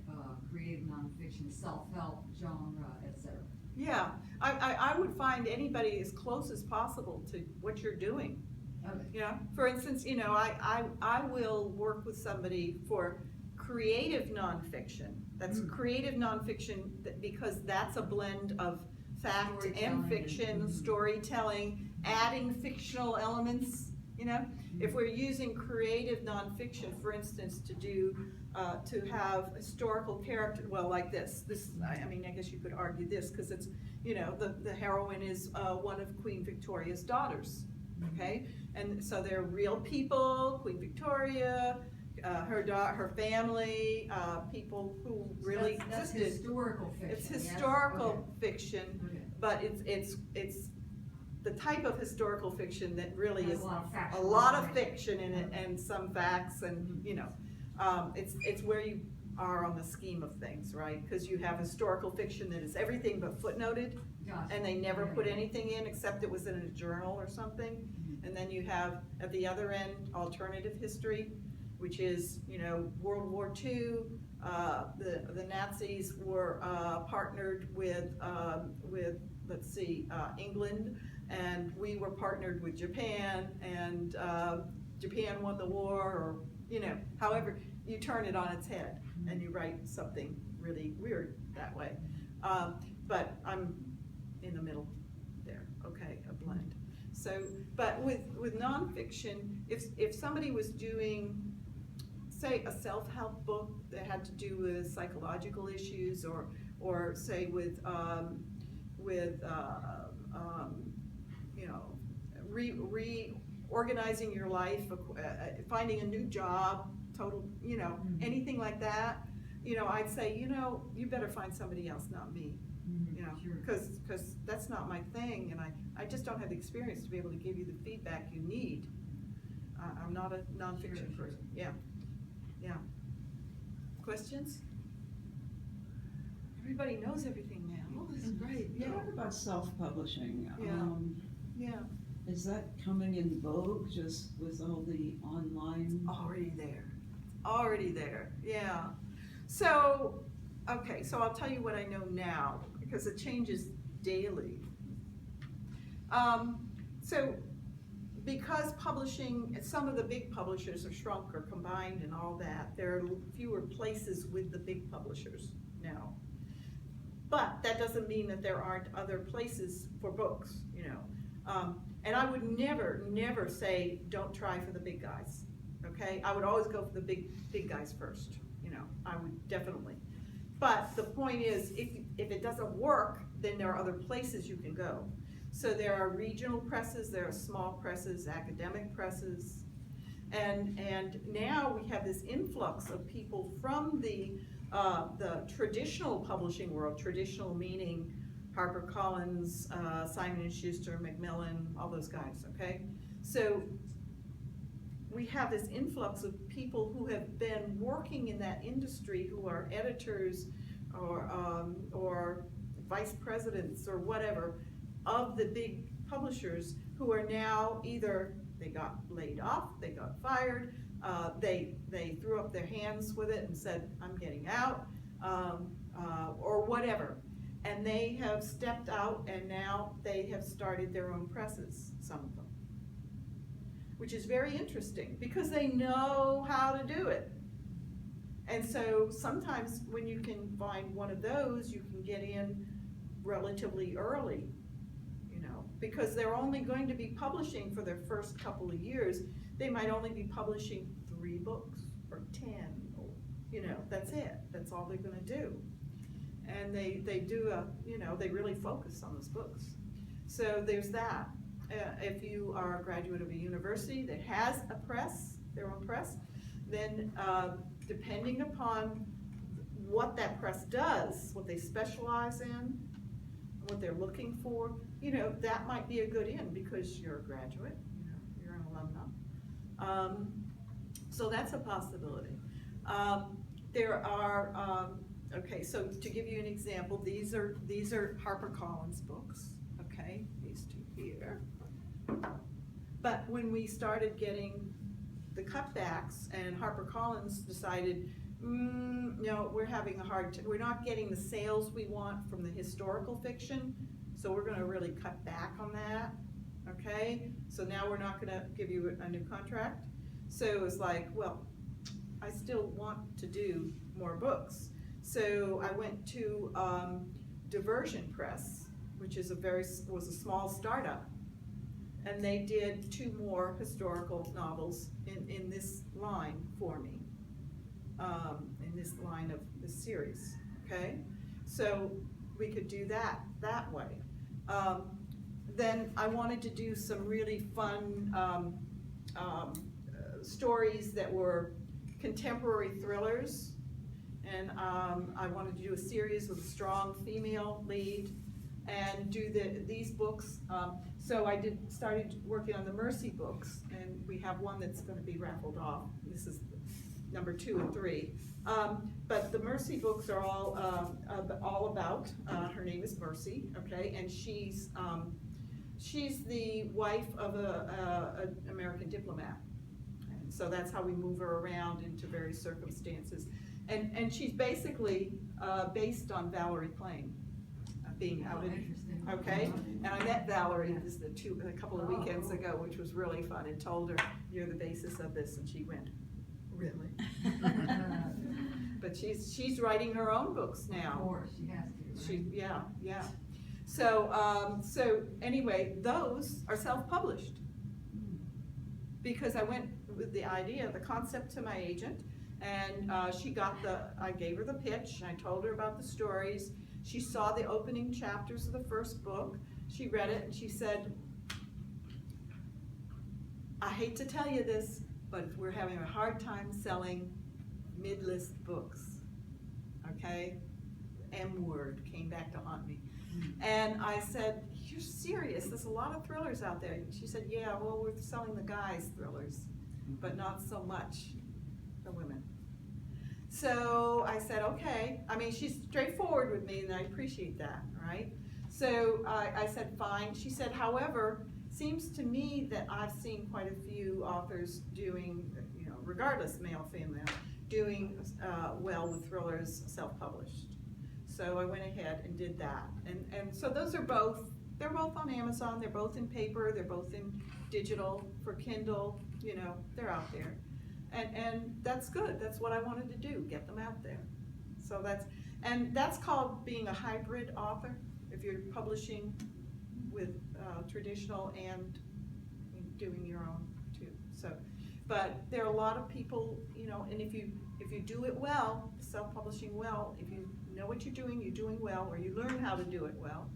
creative nonfiction, self-help, genre, etc.? Yeah, I would find anybody as close as possible to what you're doing. Okay. You know, for instance, you know, I will work with somebody for creative nonfiction. That's creative nonfiction because that's a blend of fact and fiction, storytelling, adding fictional elements, you know. If we're using creative nonfiction, for instance, to do, to have historical character, well, like this, I mean, I guess you could argue this, because it's, you know, the heroine is one of Queen Victoria's daughters, okay? And so they're real people, Queen Victoria, her family, people who really that's existed. historical fiction. It's historical yes? fiction, Okay. but it's the type of historical fiction that really Has is a lot of a factual lot of information. fiction in it and some facts and, you know, it's where you are on the scheme of things, right? Because you have historical fiction that is everything but footnoted, Gotcha. and they never Yeah, put yeah. anything in except it was in a journal or something. And then you have, at the other end, alternative history, which is, you know, World War II, the Nazis were partnered with, let's see, England, and we were partnered with Japan, and Japan won the war, or, you know, however, you turn it on its head, and you write something really weird that way. But I'm in the middle there, okay, a blend. So, but with nonfiction, if somebody was doing, say, a self-help book that had to do with psychological issues, or say with you know, reorganizing your life, finding a new job, total, you know, anything like that, you know, I'd say, you know, you better find somebody else, not me. You know, Sure. because that's not my thing, and I just don't have the experience to be able to give you the feedback you need. I'm not a nonfiction Sure. person. Yeah. Questions? Everybody knows everything now. Oh, this is great. Yeah. What about self-publishing? Yeah. Is that coming in vogue just with all the online? Already there, yeah. So, okay, so I'll tell you what I know now, because it changes daily. So, because publishing, some of the big publishers are shrunk or combined and all that, there are fewer places with the big publishers now. But that doesn't mean that there aren't other places for books, you know. And I would never say, don't try for the big guys, okay? I would always go for the big guys first, you know, I would definitely. But the point is, if it doesn't work, then there are other places you can go. So there are regional presses, there are small presses, academic presses, and now we have this influx of people from the traditional publishing world, traditional meaning HarperCollins, Simon & Schuster, Macmillan, all those guys, okay? So we have this influx of people who have been working in that industry, who are editors or vice presidents or whatever of the big publishers, who are now either they got laid off, they got fired, they threw up their hands with it and said, I'm getting out, or whatever. And they have stepped out, and now they have started their own presses, some of them. Which is very interesting, because they know how to do it. And so sometimes when you can find one of those, you can get in relatively early, you know, because they're only going to be publishing for their first couple of years. They might only be publishing 3 books or 10, or, you know, that's it. That's all they're gonna do. And they do you know, they really focus on those books. So there's that. If you are a graduate of a university that has a press, their own press, then depending upon what that press does, what they specialize in, what they're looking for, you know, that might be a good in, because you're a graduate, you know, you're an alumna. So that's a possibility. There are, okay, so to give you an example, these are HarperCollins books, okay, these 2 here. But when we started getting the cutbacks, and HarperCollins decided, no, we're having a hard time, we're not getting the sales we want from the historical fiction, so we're gonna really cut back on that, okay? So now we're not gonna give you a new contract. So it was like, well, I still want to do more books. So I went to Diversion Press, which is was a small startup, and they did 2 more historical novels in this line for me, in this line of the series, okay? So we could do that way. Then I wanted to do some really fun stories that were contemporary thrillers, and I wanted to do a series with a strong female lead, and do these books. So I started working on the Mercy books, and we have one that's gonna be raffled off. This is number 2 and 3. But the Mercy books are all about, her name is Mercy, okay, and she's the wife of an American diplomat. And so that's how we move her around into various circumstances. And she's basically based on Valerie Plame being outed. Interesting. Okay, and I met Valerie a couple of weekends ago, which was really fun, and told her, "You're the basis of this," and she went, "Really?" But she's writing her own books now. Of course, she has to, right? Yeah. So anyway, those are self-published. Because I went with the idea, the concept to my agent, and I gave her the pitch, I told her about the stories. She saw the opening chapters of the first book, she read it, and she said, "I hate to tell you this, but we're having a hard time selling mid-list books." Okay? M word came back to haunt me. And I said, "You're serious? There's a lot of thrillers out there." And she said, "Yeah, well, we're selling the guys' thrillers, but not so much the women." So I said, okay. I mean, she's straightforward with me, and I appreciate that, right? So I said, fine. She said, however, seems to me that I've seen quite a few authors doing, regardless, male, female, doing well with thrillers self-published. So I went ahead and did that. And so they're both on Amazon, they're both in paper, they're both in digital for Kindle, they're out there. And that's good, that's what I wanted to do, get them out there. So that's called being a hybrid author, if you're publishing with traditional and doing your own too. So, but there are a lot of people, and if you do it well, self-publishing well, if you know what you're doing well, or you learn how to do it well,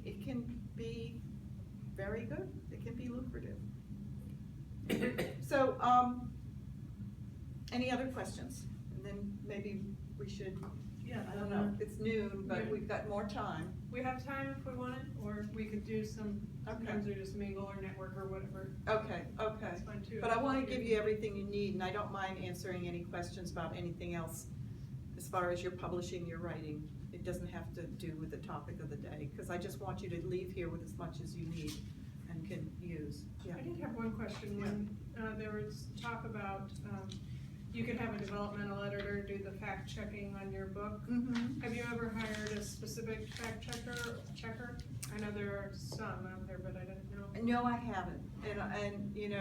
it can be very good. It can be lucrative. So, any other questions? And then maybe we should, I don't know, it's noon, but we've got more time. We have time if we wanted, or we could do sometimes we just mingle or network or whatever. Okay. That's fine too. But I want to give you everything you need, and I don't mind answering any questions about anything else as far as your publishing, your writing. It doesn't have to do with the topic of the day, because I just want you to leave here with as much as you need and can use. Yeah. I did have one question. When there was talk about you could have a developmental editor do the fact checking on your book. Mm-hmm. Have you ever hired a specific fact checker? I know there are some out there, but I didn't know. No, I haven't. And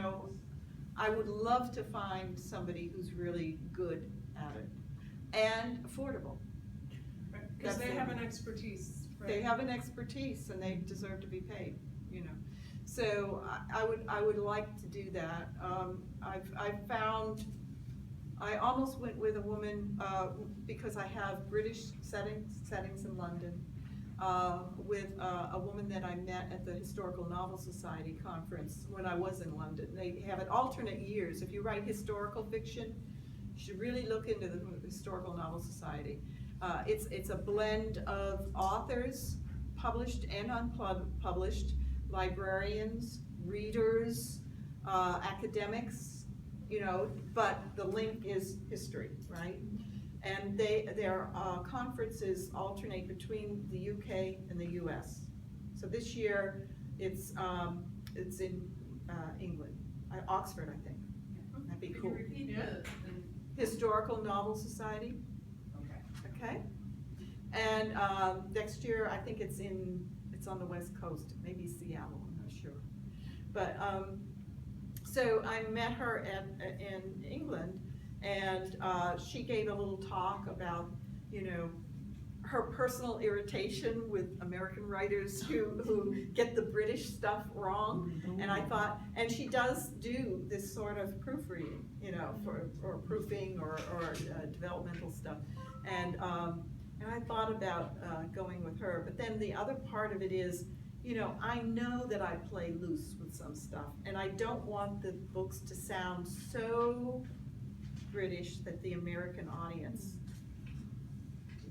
I would love to find somebody who's really good at it and affordable. Because they have an expertise, right? They have an expertise, and they deserve to be paid, So I would like to do that. I almost went with a woman, because I have British settings in London, with a woman that I met at the Historical Novel Society conference when I was in London. They have it alternate years. If you write historical fiction, you should really look into the Historical Novel Society. It's a blend of authors, published and unpublished, librarians, readers, academics, but the link is history, right? And their conferences alternate between the UK and the US. So this year, it's in England, Oxford, I think. That'd be cool. Historical Novel Society. Okay. And next year, I think it's on the West Coast, maybe Seattle, I'm not sure. But so I met her in England, and she gave a little talk about, her personal irritation with American writers who get the British stuff wrong. And I thought, and she does do this sort of proofreading, or proofing or developmental stuff. And I thought about going with her, but then the other part of it is, I know that I play loose with some stuff, and I don't want the books to sound so British that the American audience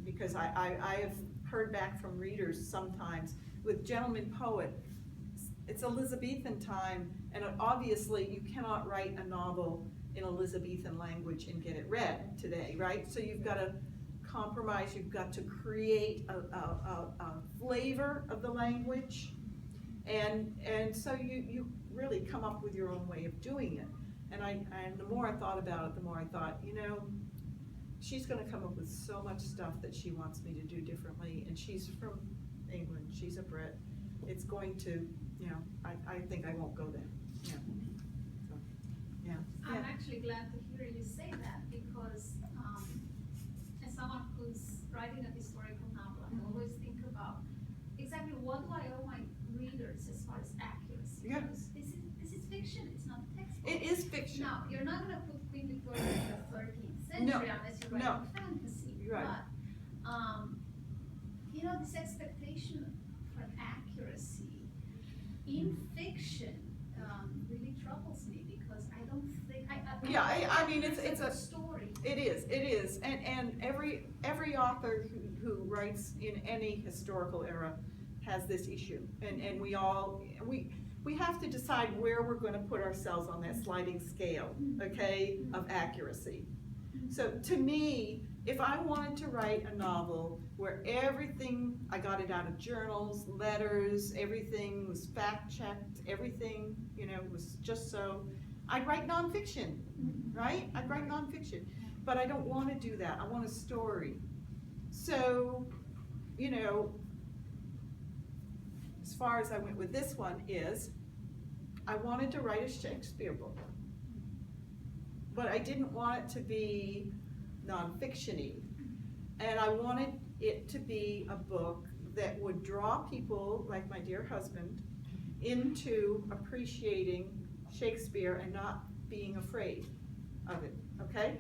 because I have heard back from readers sometimes with Gentleman Poet, it's Elizabethan time, and obviously you cannot write a novel in Elizabethan language and get it read today, right? So you've got to compromise, you've got to create a flavor of the language, and so you really come up with your own way of doing it. And the more I thought about it, the more I thought, you know, she's gonna come up with so much stuff that she wants me to do differently, and she's from England, she's a Brit. It's going to, you know, I think I won't go there, yeah. So, yeah. I'm actually glad to hear you say that, because, as someone who's writing a historical novel, I always think about exactly what do I owe my readers as far as accuracy. Yeah. Because this is fiction, it's not a textbook. It is fiction. Now, you're not gonna put Queen Victoria in the 13th century No, unless you're no. writing fantasy. You're right. But, you know, this expectation for accuracy in fiction really troubles me, because I don't think, I mean, it's a story. It is, and every author who writes in any historical era has this issue, and we have to decide where we're going to put ourselves on that sliding scale, okay, of accuracy. So to me, if I wanted to write a novel where everything, I got it out of journals, letters, everything was fact-checked, everything, you know, was just so, I'd write nonfiction, right? I'd write nonfiction, but I don't want to do that. I want a story. So, you know, as far as I went with this one is, I wanted to write a Shakespeare book, but I didn't want it to be nonfiction-y. And I wanted it to be a book that would draw people, like my dear husband, into appreciating Shakespeare and not being afraid of it, okay?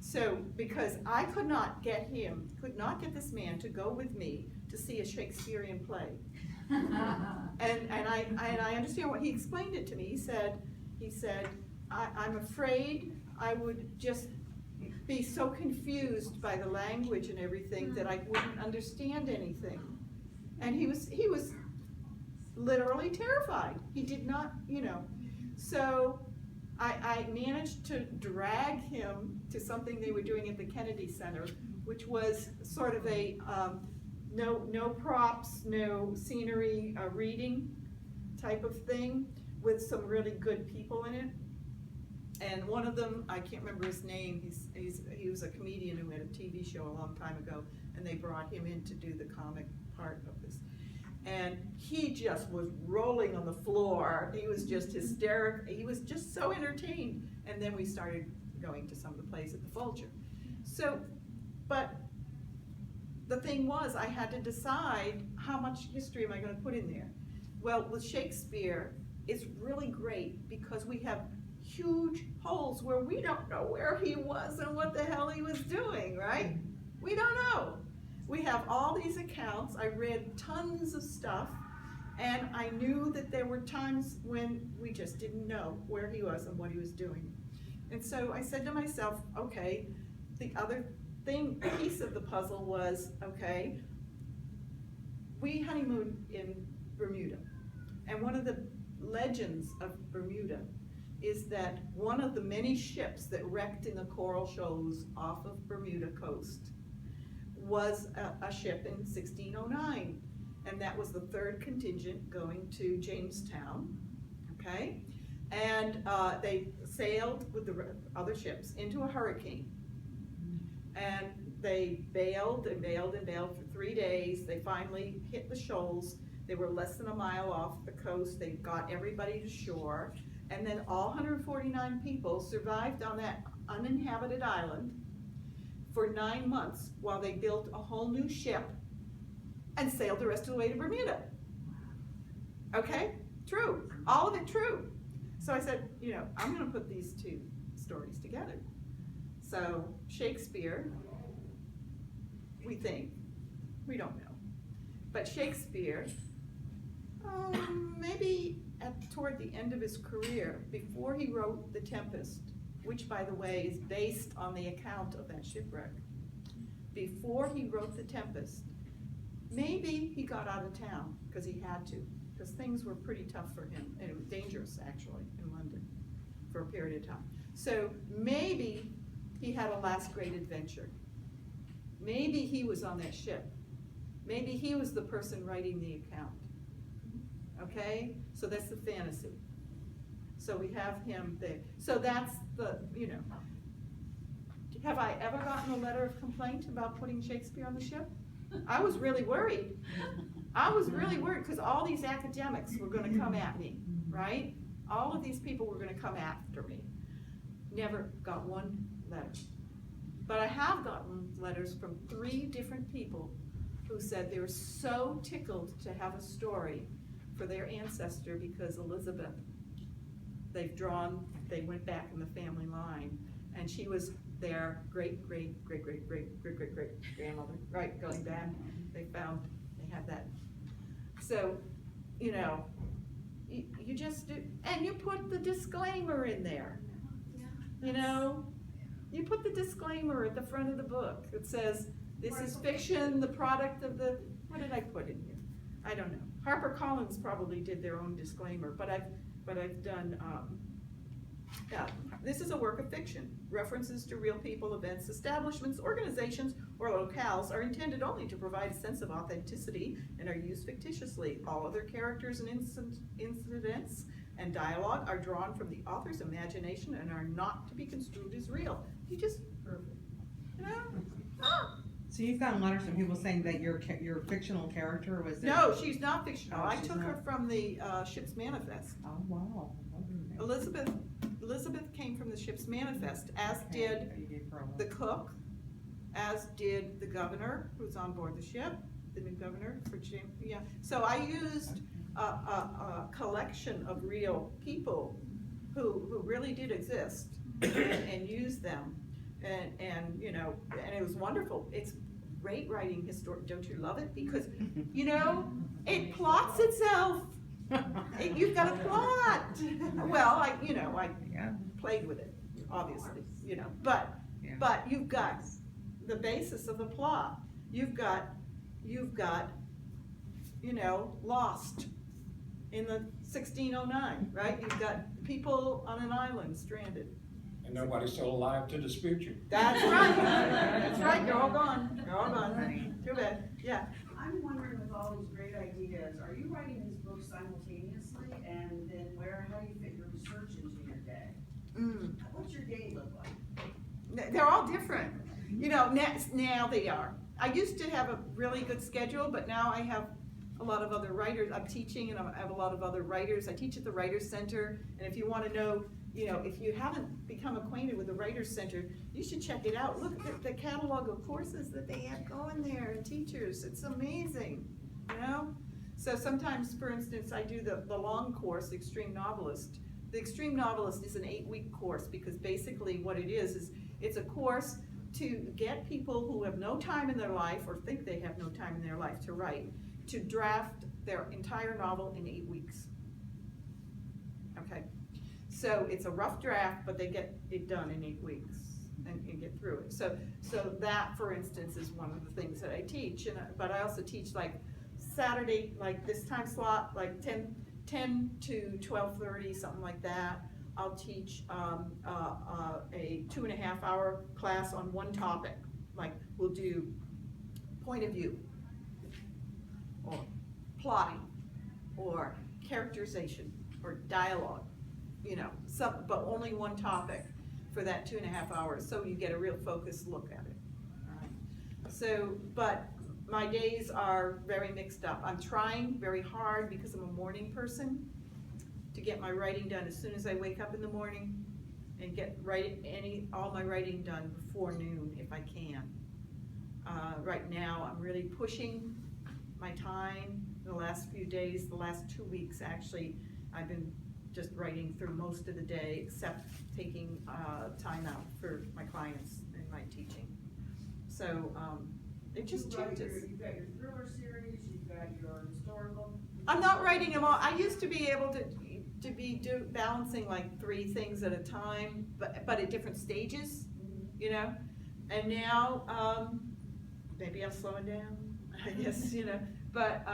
So, because I could not get this man to go with me to see a Shakespearean play. And I understand what he explained it to me. He said, I'm afraid I would just be so confused by the language and everything that I wouldn't understand anything. And he was literally terrified. He did not, you know. So I managed to drag him to something they were doing at the Kennedy Center, which was sort of a no props, no scenery reading type of thing with some really good people in it. And one of them, I can't remember his name, he was a comedian who had a TV show a long time ago, and they brought him in to do the comic part of this. And he just was rolling on the floor. He was just hysterical. He was just so entertained. And then we started going to some of the plays at the Vulture. So, but the thing was, I had to decide how much history am I going to put in there. Well, with Shakespeare, it's really great because we have huge holes where we don't know where he was and what the hell he was doing, right? We don't know. We have all these accounts. I read tons of stuff, and I knew that there were times when we just didn't know where he was and what he was doing. And so I said to myself, okay, the other piece of the puzzle was, okay, we honeymooned in Bermuda. And one of the legends of Bermuda is that one of the many ships that wrecked in the coral shoals off of Bermuda coast was a ship in 1609, and that was the third contingent going to Jamestown, okay? And they sailed with the other ships into a hurricane, and they bailed and bailed and bailed for 3 days. They finally hit the shoals. They were less than a mile off the coast. They got everybody to shore, and then all 149 people survived on that uninhabited island for 9 months while they built a whole new ship and sailed the rest of the way to Bermuda. Okay? True. All of it true. So I said, you know, I'm gonna put these two stories together. So Shakespeare, we think, we don't know, but Shakespeare, maybe toward the end of his career, before he wrote The Tempest, which by the way is based on the account of that shipwreck, before he wrote The Tempest. Maybe he got out of town, because he had to, because things were pretty tough for him, and it was dangerous, actually, in London, for a period of time. So maybe he had a last great adventure. Maybe he was on that ship. Maybe he was the person writing the account. Okay? So that's the fantasy. So we have him there. So that's the, you know. Have I ever gotten a letter of complaint about putting Shakespeare on the ship? I was really worried. I was really worried because all these academics were gonna come at me, right? All of these people were gonna come after me. Never got one letter. But I have gotten letters from 3 different people who said they were so tickled to have a story for their ancestor because Elizabeth, they went back in the family line, and she was their great-great-great-great-great-great-great-grandmother, right, going back. They had that. So, you know, you just do, and you put the disclaimer in there. You know, you put the disclaimer at the front of the book. It says, this is fiction, the product of the, what did I put in here? I don't know. HarperCollins probably did their own disclaimer, but I've done, yeah, this is a work of fiction. References to real people, events, establishments, organizations, or locales are intended only to provide a sense of authenticity and are used fictitiously. All other characters and incidents and dialogue are drawn from the author's imagination and are not to be construed as real. You just, you know? So you've gotten letters from people saying that your fictional character was there? No, she's not fictional. Oh, I she's took her not. from the Ship's Manifest. Oh, wow. Okay. Elizabeth came from the Ship's Manifest, as Okay. did You gave her a the letter. cook, as did the governor who's on board the ship, the new governor for yeah. So I used a collection of real people who really did exist and used them, and you know, and it was wonderful. It's great writing don't you love it? Because you know, it plots itself. You've got a plot. Well, I Yeah. played with it, obviously, you know, but you've got the basis of the plot. You've got, you know, Lost in the 1609, right? You've got people on an island stranded. And nobody's still alive to dispute you. That's right. That's right. You're all gone. You're all gone. Too bad. Yeah. I'm wondering, with all these great ideas, are you writing these books simultaneously, and then how do you fit your research into your day? What's your day look like? They're all different. You know, now they are. I used to have a really good schedule, but now I have a lot of other writers. I'm teaching, and I have a lot of other writers. I teach at the Writers Center, and if you want to know, you know, if you haven't become acquainted with the Writers Center, you should check it out. Look at the catalog of courses that they have going there, and teachers. It's amazing, you know? So sometimes, for instance, I do the long course, Extreme Novelist. The Extreme Novelist is an 8-week course, because basically what it is it's a course to get people who have no time in their life, or think they have no time in their life to write, to draft their entire novel in 8 weeks. Okay? So it's a rough draft, but they get it done in 8 weeks and get through it. So that, for instance, is one of the things that I teach. But I also teach like Saturday, like this time slot, like 10 to 12:30, something like that. I'll teach a 2.5-hour class on one topic. Like we'll do point of view, or plotting, or characterization, or dialogue. You know, but only one topic for that 2.5 hours, so you get a real focused look at it. All right. So, but my days are very mixed up. I'm trying very hard, because I'm a morning person, to get my writing done as soon as I wake up in the morning, and get all my writing done before noon if I can. Right now, I'm really pushing my time. The last few days, the last 2 weeks actually, I've been just writing through most of the day, except taking time out for my clients and my teaching. So it just changes. You've got your thriller series, you've got your historical. I'm not writing them all. I used to be able to be balancing like 3 things at a time, but at different stages, you know. And now maybe I'm slowing down, I guess, you know, but,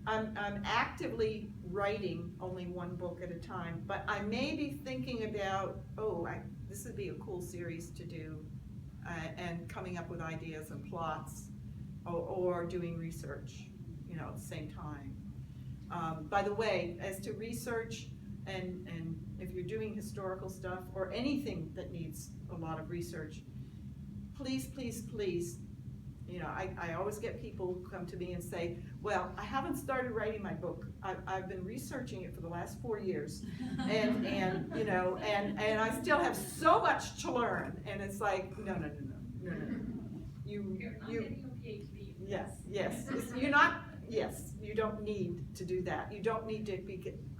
I'm actively writing only one book at a time, but I may be thinking about, this would be a cool series to do, and coming up with ideas and plots, or doing research, you know, at the same time. By the way, as to research, and if you're doing historical stuff, or anything that needs a lot of research, please, please, please, you know, I always get people who come to me and say, well, I haven't started writing my book. I've been researching it for the last 4 years. And you know, and I still have so much to learn. And it's like, no. You're not getting a PhD. Yes, you don't need to do that. You don't need to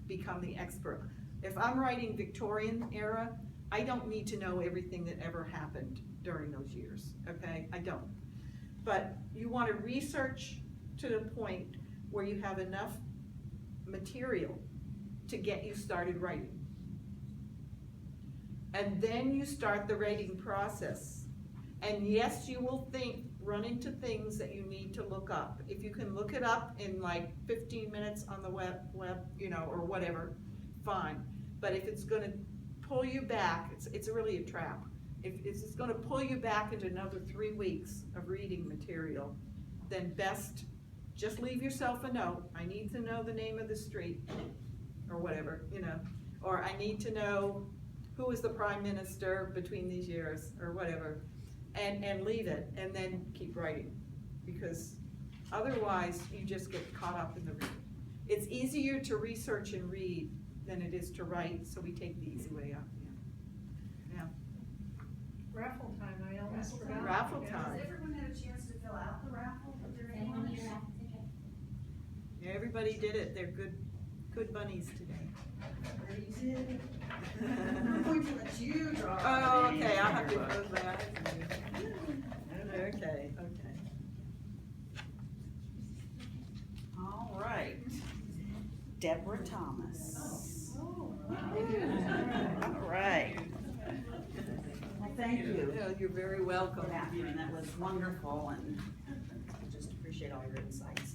become the expert. If I'm writing Victorian era, I don't need to know everything that ever happened during those years, okay? I don't. But you want to research to the point where you have enough material to get you started writing. And then you start the writing process. And yes, you will run into things that you need to look up. If you can look it up in like 15 minutes on the web, you know, or whatever, fine. But if it's gonna pull you back, it's really a trap. If it's gonna pull you back into another 3 weeks of reading material, then best just leave yourself a note. I need to know the name of the street, or whatever, you know, or I need to know who was the prime minister between these years, or whatever, and leave it, and then keep writing, because otherwise you just get caught up in the reading. It's easier to research and read than it is to write, so we take the easy way out. Yeah. Raffle time, I almost Raffle forgot. time. Raffle Has time. everyone had a chance to fill out the raffle? Is there Anyone anyone? here have a ticket? Yeah, everybody did it. They're good bunnies today. Already did. I'm going to let you draw. Oh, okay, I'll have to close my eyes. Okay. All right. Deborah Thomas. Oh, All right. Well, thank you. Yeah, you're very welcome. Catherine, that was wonderful, and I just appreciate all your insights.